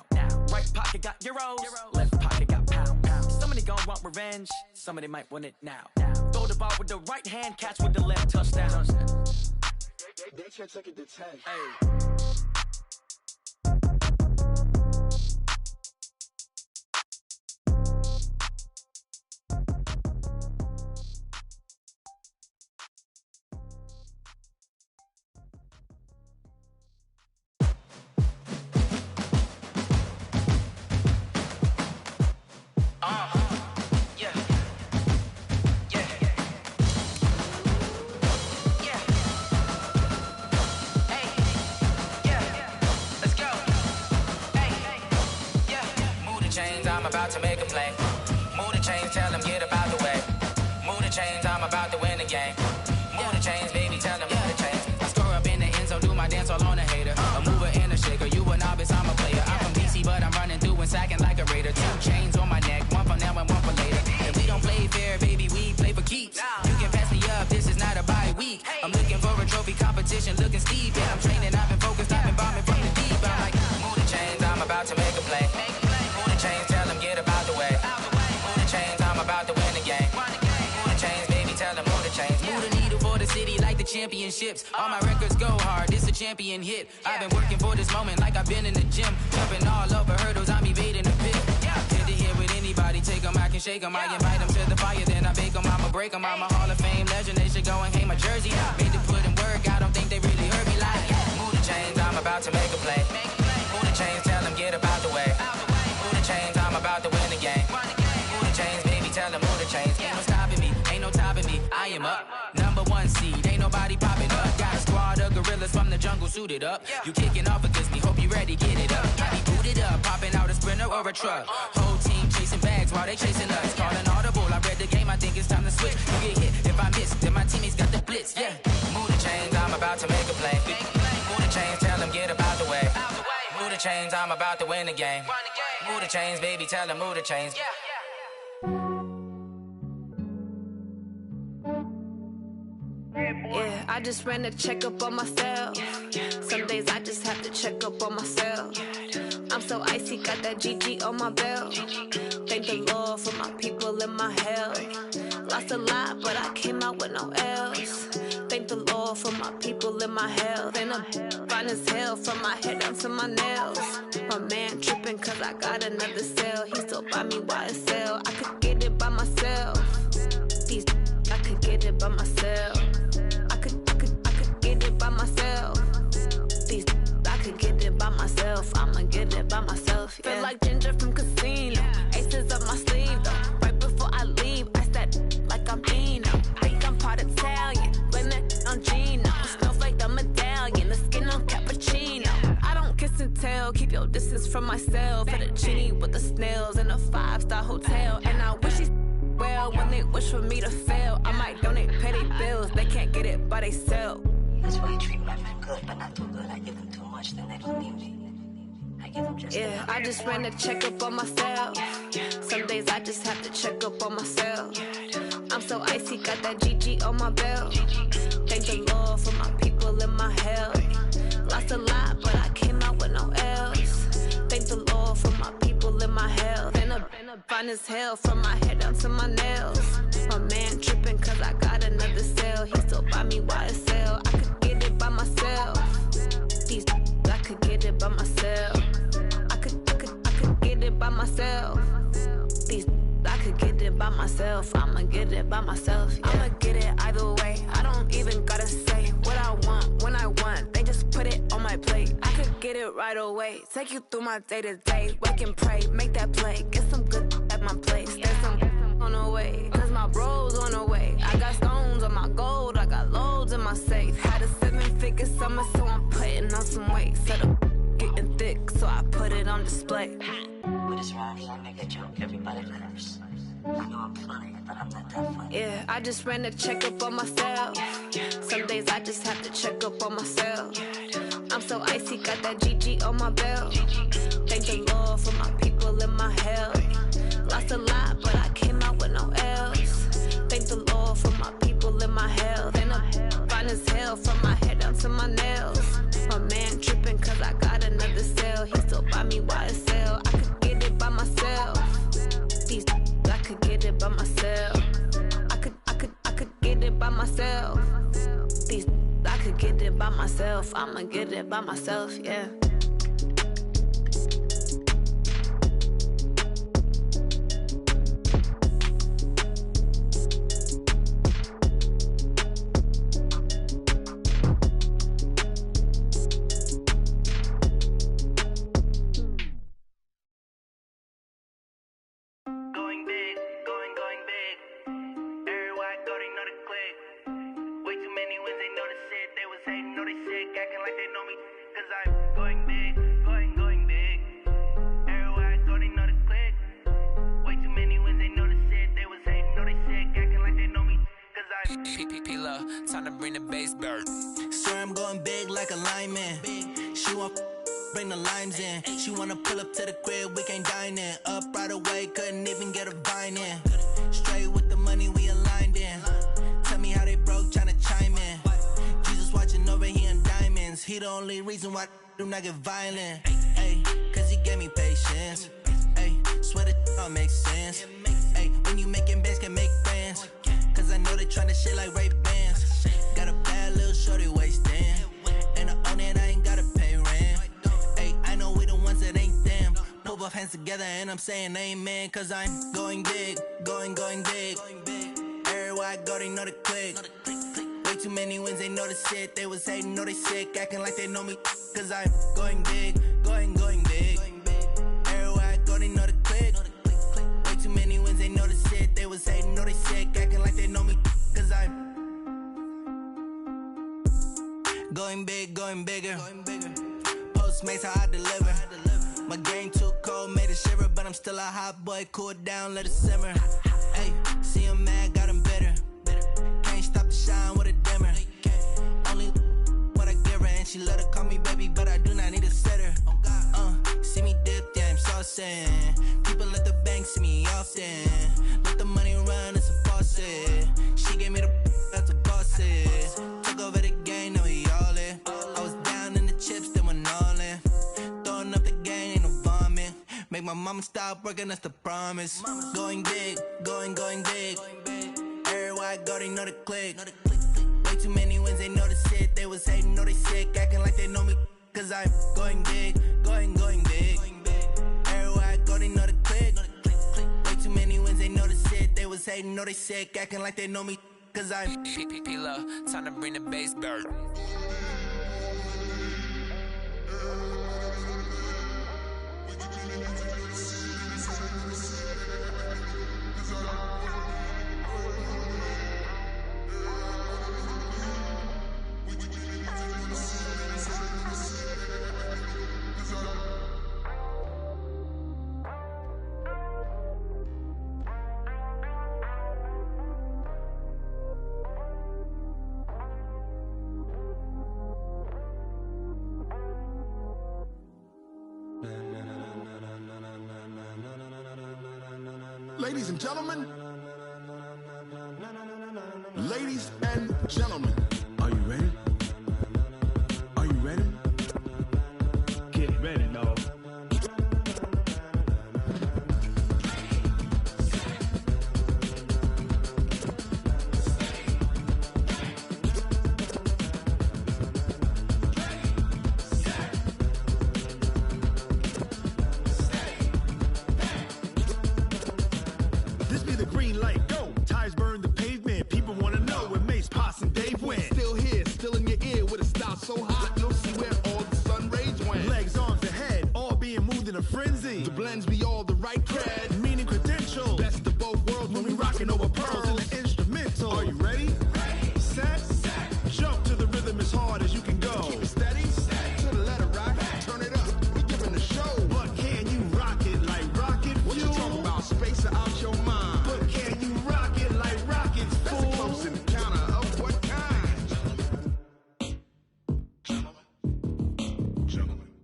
Right pocket got euros, left pocket got pound. Somebody gon' want revenge, somebody might want it now. Throw the ball with the right hand, catch with the left. Touchdown. They can't take it to 10. Hey. I'm about to make a play. Move the chains, tell them get up out the way. Move the chains, I'm about to win the game. Move the chains, baby, tell them move the chains. I score up in the end zone, do my dance all on a hater. A mover and a shaker, you a novice, I'm a player. I'm from DC, but I'm running through and sacking like a raider. 2 chains on my neck, one for now and one for later. And we don't play fair, baby, we play for keeps. You can pass me up, this is not a bye week. I'm looking for a trophy competition, looking steep. Yeah, I'm training, I've been focused, I've been bombing from the deep. I'm like, move the chains, I'm about to make a play. Move the chains, tell them get up out the way. Move the chains, I'm about to win the game. Move the chains, baby, tell them move the chains. Move the needle for the city like the championships. All my records go hard, this a champion hit. I've been working for this moment like I've been in the gym. Jumping all over hurdles, I'm evading the pit. Hit to hit with anybody, take them, I can shake them. I invite them to the fire, then I bake them, I'ma break them. I'm a Hall of Fame legend, they should go and hang my jersey. Made to put in work, I don't think they really heard me like. Move the chains, I'm about to make a play. Move the chains, tell them get up out the way. Move the chains, I'm about to win the game. Move the chains, baby, tell them move the chains. Ain't no stopping me, ain't no topping me, I am up. #1 seed, ain't nobody popping up. Got a squad of gorillas from the jungle suited up. You kicking off against me, hope you ready, get it up. I be booted up, popping out a sprinter or a truck. Whole team chasing bags while they chasing us. Calling audible, I read the game, I think it's time to switch. You get hit, if I miss, then my teammates got the blitz, yeah. Move the chains, I'm about to make a play. Move the chains, tell them get up out the way. Move the chains, I'm about to win the game. Move the chains, baby, tell them move the chains. Yeah, I just ran a checkup on myself. Some days I just have to check up on myself. I'm so icy, got that GG on my belt. Thank the Lord for my people and my health. Lost a lot, but I came out with no else. Thank the Lord for my people and my health. And I'm fine as hell from my head down to my nails. My man tripping cause I got another cell. He still buy me YSL. I could get it by myself. These I could get it by myself. I could get it by myself. These I could get it by myself. I'ma get it by myself. Yeah. Feel like Ginger from Casino. Aces up my sleeve though. Right before I leave, I said like I'm Dino. Think I'm part Italian. Blame that on Gino. Snowflake the medallion. The skin on cappuccino. I don't kiss and tell. Keep your distance from myself. For the genie with the snails in a 5-star hotel. And I wish he's well when they wish for me to fail. I might donate, pay their bills. They can't get it by they sell. That's why you treat my men good, but not too good. I give them too much, then they don't need me. I give them just yeah, I just ran a checkup on myself. Some days I just have to check up on myself. I'm so icy. icy, got that GG on my belt. Thank the Lord for my people in my health. Lost a lot, but I came out with no L's. Thank the Lord for my people in my health. Been a fine as hell from my head down to my nails. My man tripping cause I got another sale. He still buy me YSL. I could get it by myself. These I could get it by myself. I could get it by myself. These I could get it by myself. I'ma get it by myself. Yeah. I'ma get it either way. I don't even gotta say what I want when I want. They just put it on my plate. I could get it right away. Take you through my day to day. Wake and pray, make that play. Get some good at my place. There's some on the way. Cause my bros on the way. I got stones on my gold. I got loads in my safe. Had a 7-figure summer, so I'm putting on some weight. Set up getting thick, so I put it on display. With this rhyme, I make a joke, everybody laughs. I know I'm funny, but I'm not that funny. Yeah, I just ran a checkup on myself. Some days I just have to check up on myself. I'm so icy, got that GG on my belt. Thank the Lord for my people in my health. Lost a lot, but I came out with no L's. Thank the Lord for my people in my health. And I'm fine as hell from my head down to my nails. My man tripping cause I got another sale. He still buy me YSL. I could get it by myself. These I could get it by myself. I could get it by myself. These I could get it by myself. I'ma get it by myself, yeah. Time to bring the bass bird. Swear I'm going big like a lineman. She want bring the limes in. She wanna pull up to the crib, we can't dine in. Up right away, couldn't even get a vine in. Straight with the money we aligned in. Tell me how they broke, tryna chime in. Jesus watching over here in diamonds. He the only reason why I do not get violent. Ay, cause he gave me patience. Ay, swear that all makes sense. Ay, when you making bands can make friends. Cause I know they tryna shit like Ray-Bans. Got a bad little shorty wasting. And I own it, I ain't gotta pay rent. Ay, I know we the ones that ain't them. Pull both hands together and I'm saying amen. Cause I'm going big, going big. Everywhere I go, they know the click. Way too many wins, they know the shit. They was hating, know they sick, acting like they know me. Cause I'm going big, going big. Everywhere I go, they know the click. Way too many wins, they know the shit. They was hating, know they sick, acting like they know me. Cause I'm going big, going bigger. Postmates how I deliver. My game too cold, made it shiver. But I'm still a hot boy, cool it down, let it simmer. Hey, see him mad, got him bitter. Can't stop the shine with a dimmer. Only what I give her, and she let her call me baby, but I do not need a sitter. See me dip, yeah, I'm saucing. People at the bank see me often. Let the money run, it's a faucet. She gave me the that's a bosses. Took over the game, now we all in. I was down in the chips, then went all in. Throwing up the game, ain't no vomit. Make my mama stop working, that's the promise. Going big, going big. Everywhere I go, they know the click. Way too many wins, they know the shit. They was hating, know they sick, acting like they know me. Cause I'm going big, going big. Everywhere I go, they know the click. Way too many wins, they know the shit. They was hating, know they sick, acting like they know me. Cause I'm P-P-P-Love, time to bring the bass bird. Ladies and gentlemen, and gentlemen, are you ready? Are you ready? Get ready, dog. This be the green light, go. Tires burn the pavement. People wanna know where Mace, Potts, and Dave went. Still here, still in your ear with a style so hot, you'll see where all the sun rays went. Legs, arms, and head, all being moved in a frenzy. The blends be all the right cred, meaning credentials. Best of both worlds when we rockin' over pearls in the instrumental. Are you ready? Set, jump to the rhythm as hard as you can go. Keep it steady, to the letter right. Turn it up, we giving the show. But can you rock it like rocket fuel? What you talking about? Space out your mind. But can you rock it like rockets, fool? That's a close encounter of what kind?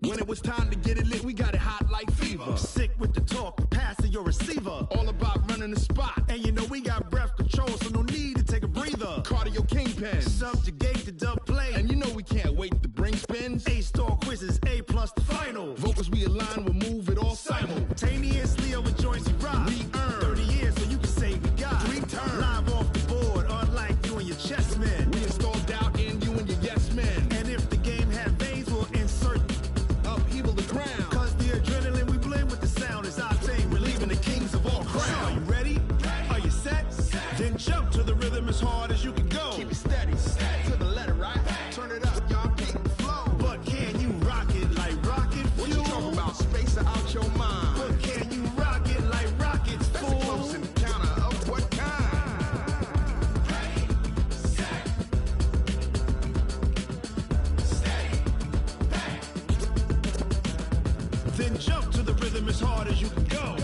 When it was time to get it lit, we got it hot like fever. Sick with the talk, pass to your receiver. All about running the spot. And you know we got breath control, so no need to take a breather. Cardio kingpin, subjugate the dub play. And you know we can't wait to bring spins. A-star quizzes, A+ the final. Vocals we align, we'll move it all simultaneously over joints we rock. We earn 30 years, so you can say we got 3 turns. Live off the board, unlike you and your chess men. We install doubt in you and your yes men. And if the game had veins, we'll insert upheaval the ground. Cause the adrenaline we blend with the sound is our thing. We're leaving the kings of all crowns. Are you ready? Are you set? Then jump to the rhythm as hard as you can go. Keep it steady, to the letter right. Turn it up, y'all keep the flow. But can you rock it like rocket fuel? What you talking about? Space out your mind. But can you rock it like rockets, fool? That's a close encounter of what kind? Then jump to the rhythm as hard as you can go.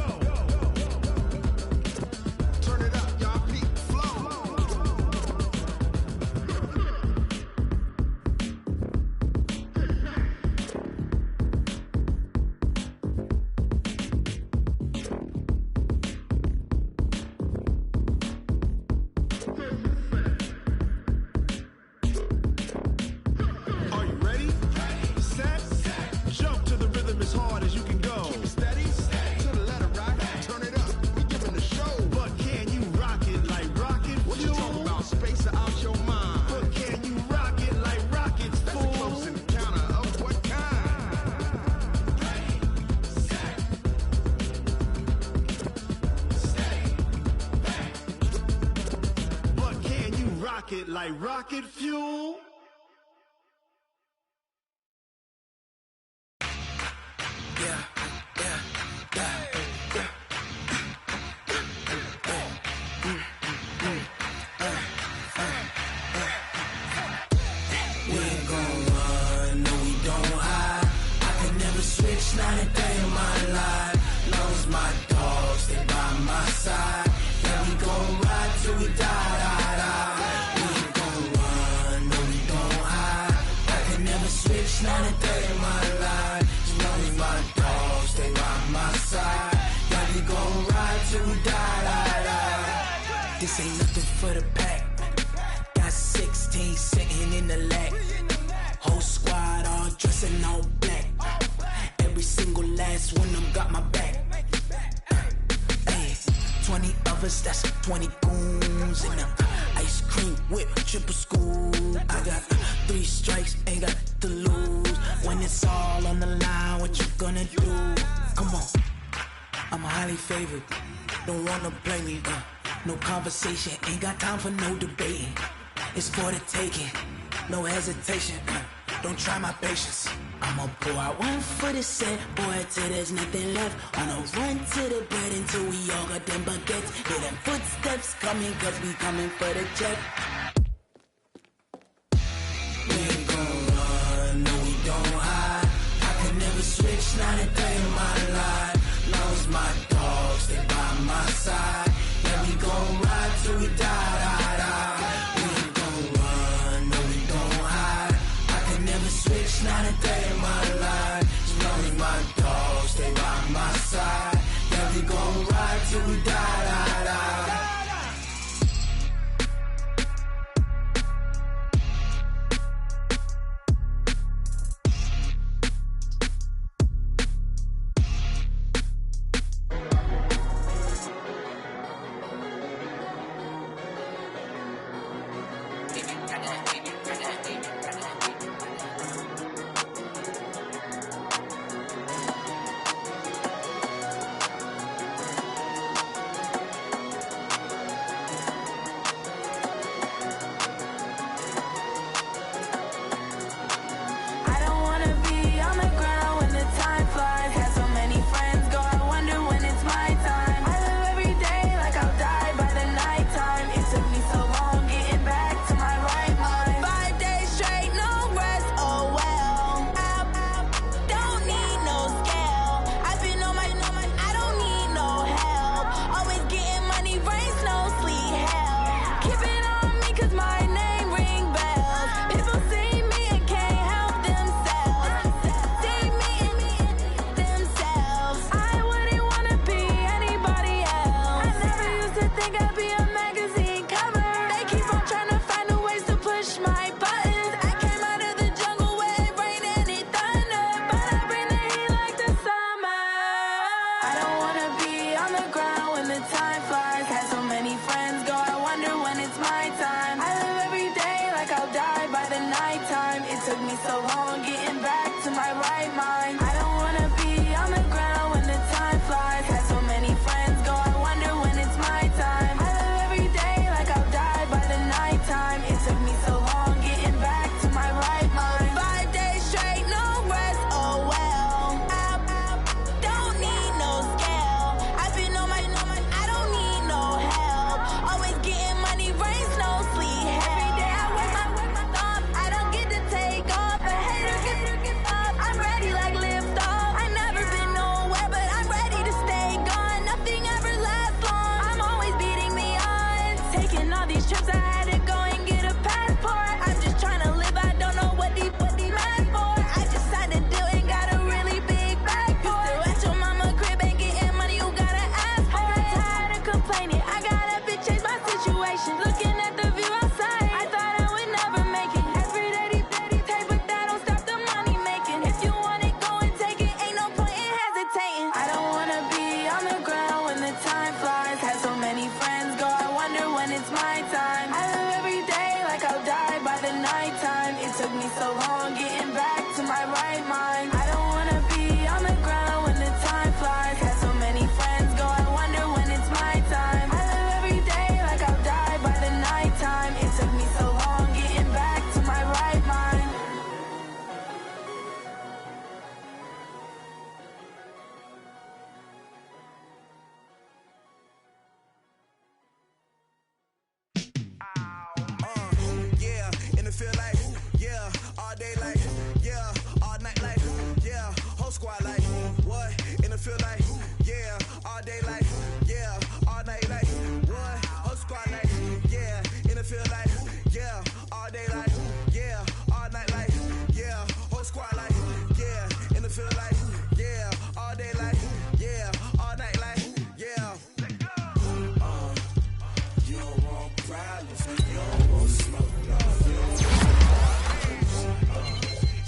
Turn it up, y'all keep the flow. Are you ready? Set, jump to the rhythm as hard as you can go. Keep it steady, to the letter right. Turn it up, we giving the show. But can you rock it like rocket fuel? What you talking about? Space out your mind. But can you rock it like rockets, fool? That's a close encounter of what kind? But can you rock it like rocket fuel? We ain't gon' run, no we don't hide. I could never switch, not a day in my life. Long as my dogs stay by my side. Yeah, we gon' ride till we die. We ain't gon' run, no we don't hide. I could never switch, not a day in my life. As long as my dogs stay by my side. Yeah, we gon' ride till we die. This ain't nothing for the pack. Got 16 sitting in the lag. Whole squad all dressing all black. Every single last one of them got my back. Ay, 20 of us, that's 20 goons in them. Ice cream whip, triple scoop. I got 3 strikes, ain't got to lose. When it's all on the line, what you gonna do? Come on, I'm highly favored. Don't wanna play me, no conversation, ain't got time for no debating. It's for the taking, no hesitation. Don't try my patience. I'ma pour out one for the set, boy, till there's nothing left. On a run to the bread until we all got them baguettes. Hear them footsteps coming, cause we coming for the check. We ain't gon' run, no we don't hide. I could never switch, not a day in my life. Long as my dogs stay by my side. Yeah, we gon' ride till we die. We ain't gon' run, no we don't hide. I could never switch, not a day in my life. As long as my dogs stay by my side. Yeah, we gon' ride till we die. think I'll be a magazine cover. They keep on trying to find new ways to push my buttons. I came out of the jungle where it rained and it thunder, but I bring the heat like the summer. I don't wanna be on the ground when the time flies. Had so many friends go, I wonder when it's my time. I live every day like I'll die by the nighttime. It took me so long getting back to my right mind. I don't wanna be on the ground when the time flies. Had so many friends go, I wonder when it's my time. I live every day like I'll die by the nighttime. It took me so long getting back to my right mind. 5 days straight, no rest, oh well. I don't need no scale. I've been on my, I don't need no help. Always getting money, rains, no sleep. Every day I work my thumb. I don't get to take off. A hater get up. I'm ready like lift off. I never been nowhere, but I'm ready to stay gone. Nothing ever lasts long. I'm always beating the odds. Taking all these trips, I had to go and get a passport. I'm just trying to live. I don't know what they mad for. I just signed a deal and got a really big bag for it. At your mama crib and getting money, you gotta ask for it. I got tired of complaining. I got up and changed my situation. Looking at the view outside, I thought I would never make it. Every day they pay, but that don't stop the money making. If you want it, go and take it. Ain't no point in hesitating. I don't wanna be on the ground when the time flies. Had so many friends go, I wonder when it's my time. I live every day like I'll die by the nighttime. It took me so long getting back to my right mind. I don't wanna be on the ground when the time flies. Had so many friends go, I wonder when it's my time. I live every day like I'll die by the nighttime. It took me so long getting back to my right mind. Yeah, and it feel like, yeah, all day like, yeah, all night like, yeah, whole squad like, what? And it feel like, yeah, all day like, yeah, all night like, what? Whole squad like, yeah, and it feel like, yeah, all day like, yeah, all night like, yeah, whole squad like, yeah, and it feel like, yeah, all day like, yeah, all night like, yeah. You don't want problems, you don't want smoke, no.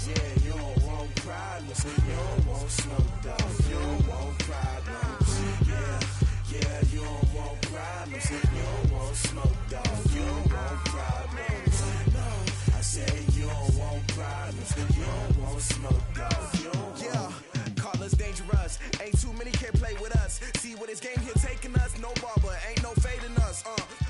Yeah, you don't want problems, you don't want smoke, dog. You don't want problems. Yeah, you don't want problems, you don't want smoke, dog. You don't want problems. No, I say you don't want problems, you don't want smoke, dog. You don't want. Yeah, call us dangerous. Ain't too many can play with us. See where this game here taking us. No barber, ain't no fading us.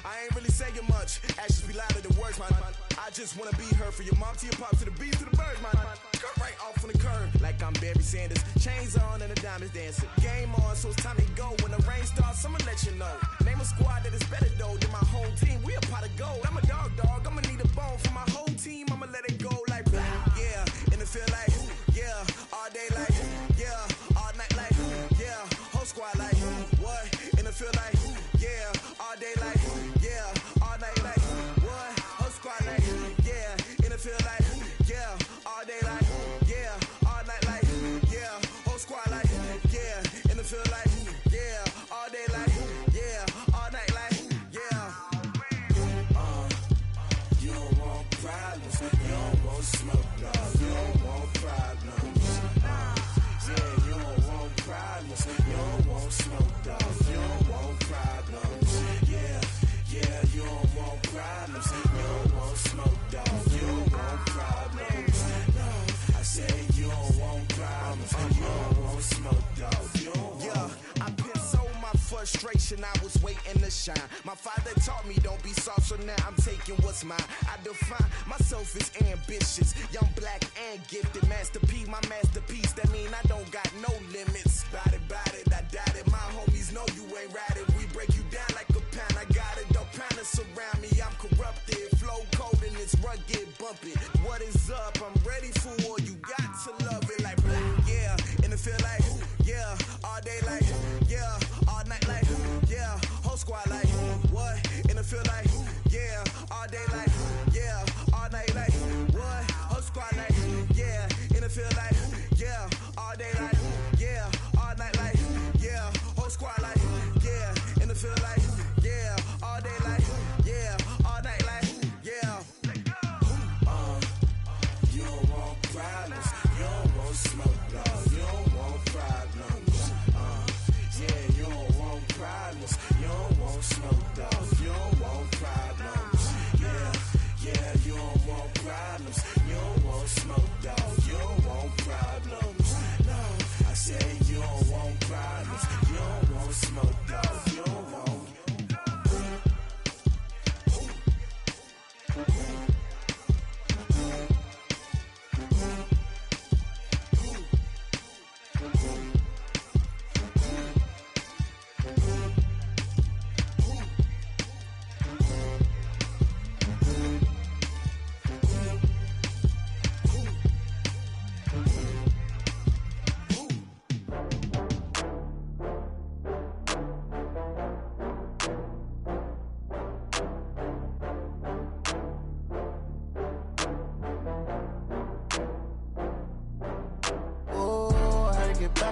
I ain't really saying much. Actions be louder than words, man. I just wanna be heard from your mom to your pop to the beat to the birds, man. Cut right off on the curb, like I'm Barry Sanders. Chains on and the diamonds dancing. Game on, so it's time to go. When the rain starts, I'ma let you know. Name a squad that is better though than my whole team. We a pot of gold. I'm a dog. I'ma need a bone for my whole team. I'ma let it go like blah. Yeah, and it feel like, yeah, all day like, yeah, all night like, yeah, whole squad like, what? And it feel like, yeah, all day like, yeah, all night like, what? Whole squad like, yeah, and it feel like, yeah, all day like, yeah, all night like, yeah, whole squad like, yeah, and it feel like, yeah, all day like, yeah, all night like, yeah. You don't want problems, you don't want smoke, no. You don't want problems. Yeah, you don't want problems, you don't want smoke, dog. You don't want problems. Yeah, you don't want problems, you don't want smoke, dog. You don't want problems. No, I say you don't want problems, you don't want smoke, dog. You don't want. Yeah, I've been so my frustration, I was waiting to shine. My father taught me don't be soft, so now I'm taking what's mine. I define myself as ambitious, young, black, and gifted. Master P, my masterpiece. That mean I don't got no limits. Bout it, I doubt it. My homies know you ain't ratted. We break you down like a pound. I got it, don't pound us around me. I'm corrupted, flow cold and it's rugged, bumpy. What is up? I'm ready for war. You got to love it like blah. Yeah, and it feel like, yeah, all day like, yeah, all night like, yeah, whole squad like, what? And it feel like, yeah, all day like, yeah, all night like, what? Whole squad like, yeah, and it feel like, yeah, all day like, yeah, all night like, yeah, whole squad like, yeah, and it feel like, yeah,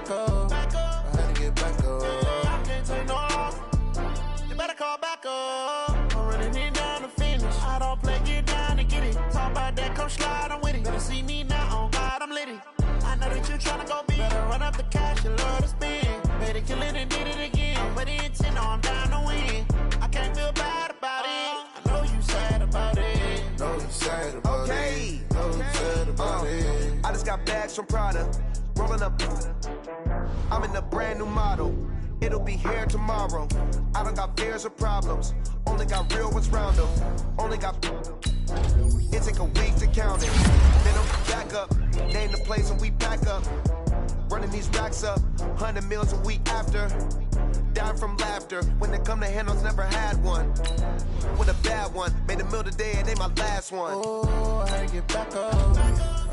back up. I had to get back up. I can't take no loss. You better call back up. I'm running it down to finish. I don't play, get down to get it. Talk about that, come slide, I'm with it. Better see me now, on God, I'm litty. I know that you tryna go big. Better run up the cash, you love to spend. Better kill it and did it again. I'm with intent, no, I'm down to win. I can't feel bad about it. I know you sad about it. Know you sad about it. Know you sad about it. I just got bags from Prada. Rolling up. I'm in a brand new model. It'll be here tomorrow. I don't got fears or problems. Only got real ones round them. Only got. It take a week to count it. Then I'm back up. Name the place and we pack up. Running these racks up. 100 meals a week after. Down from laughter. When they come to handles, never had one. With a bad one. Made a meal today and ain't my last one. Oh, I had to get back up.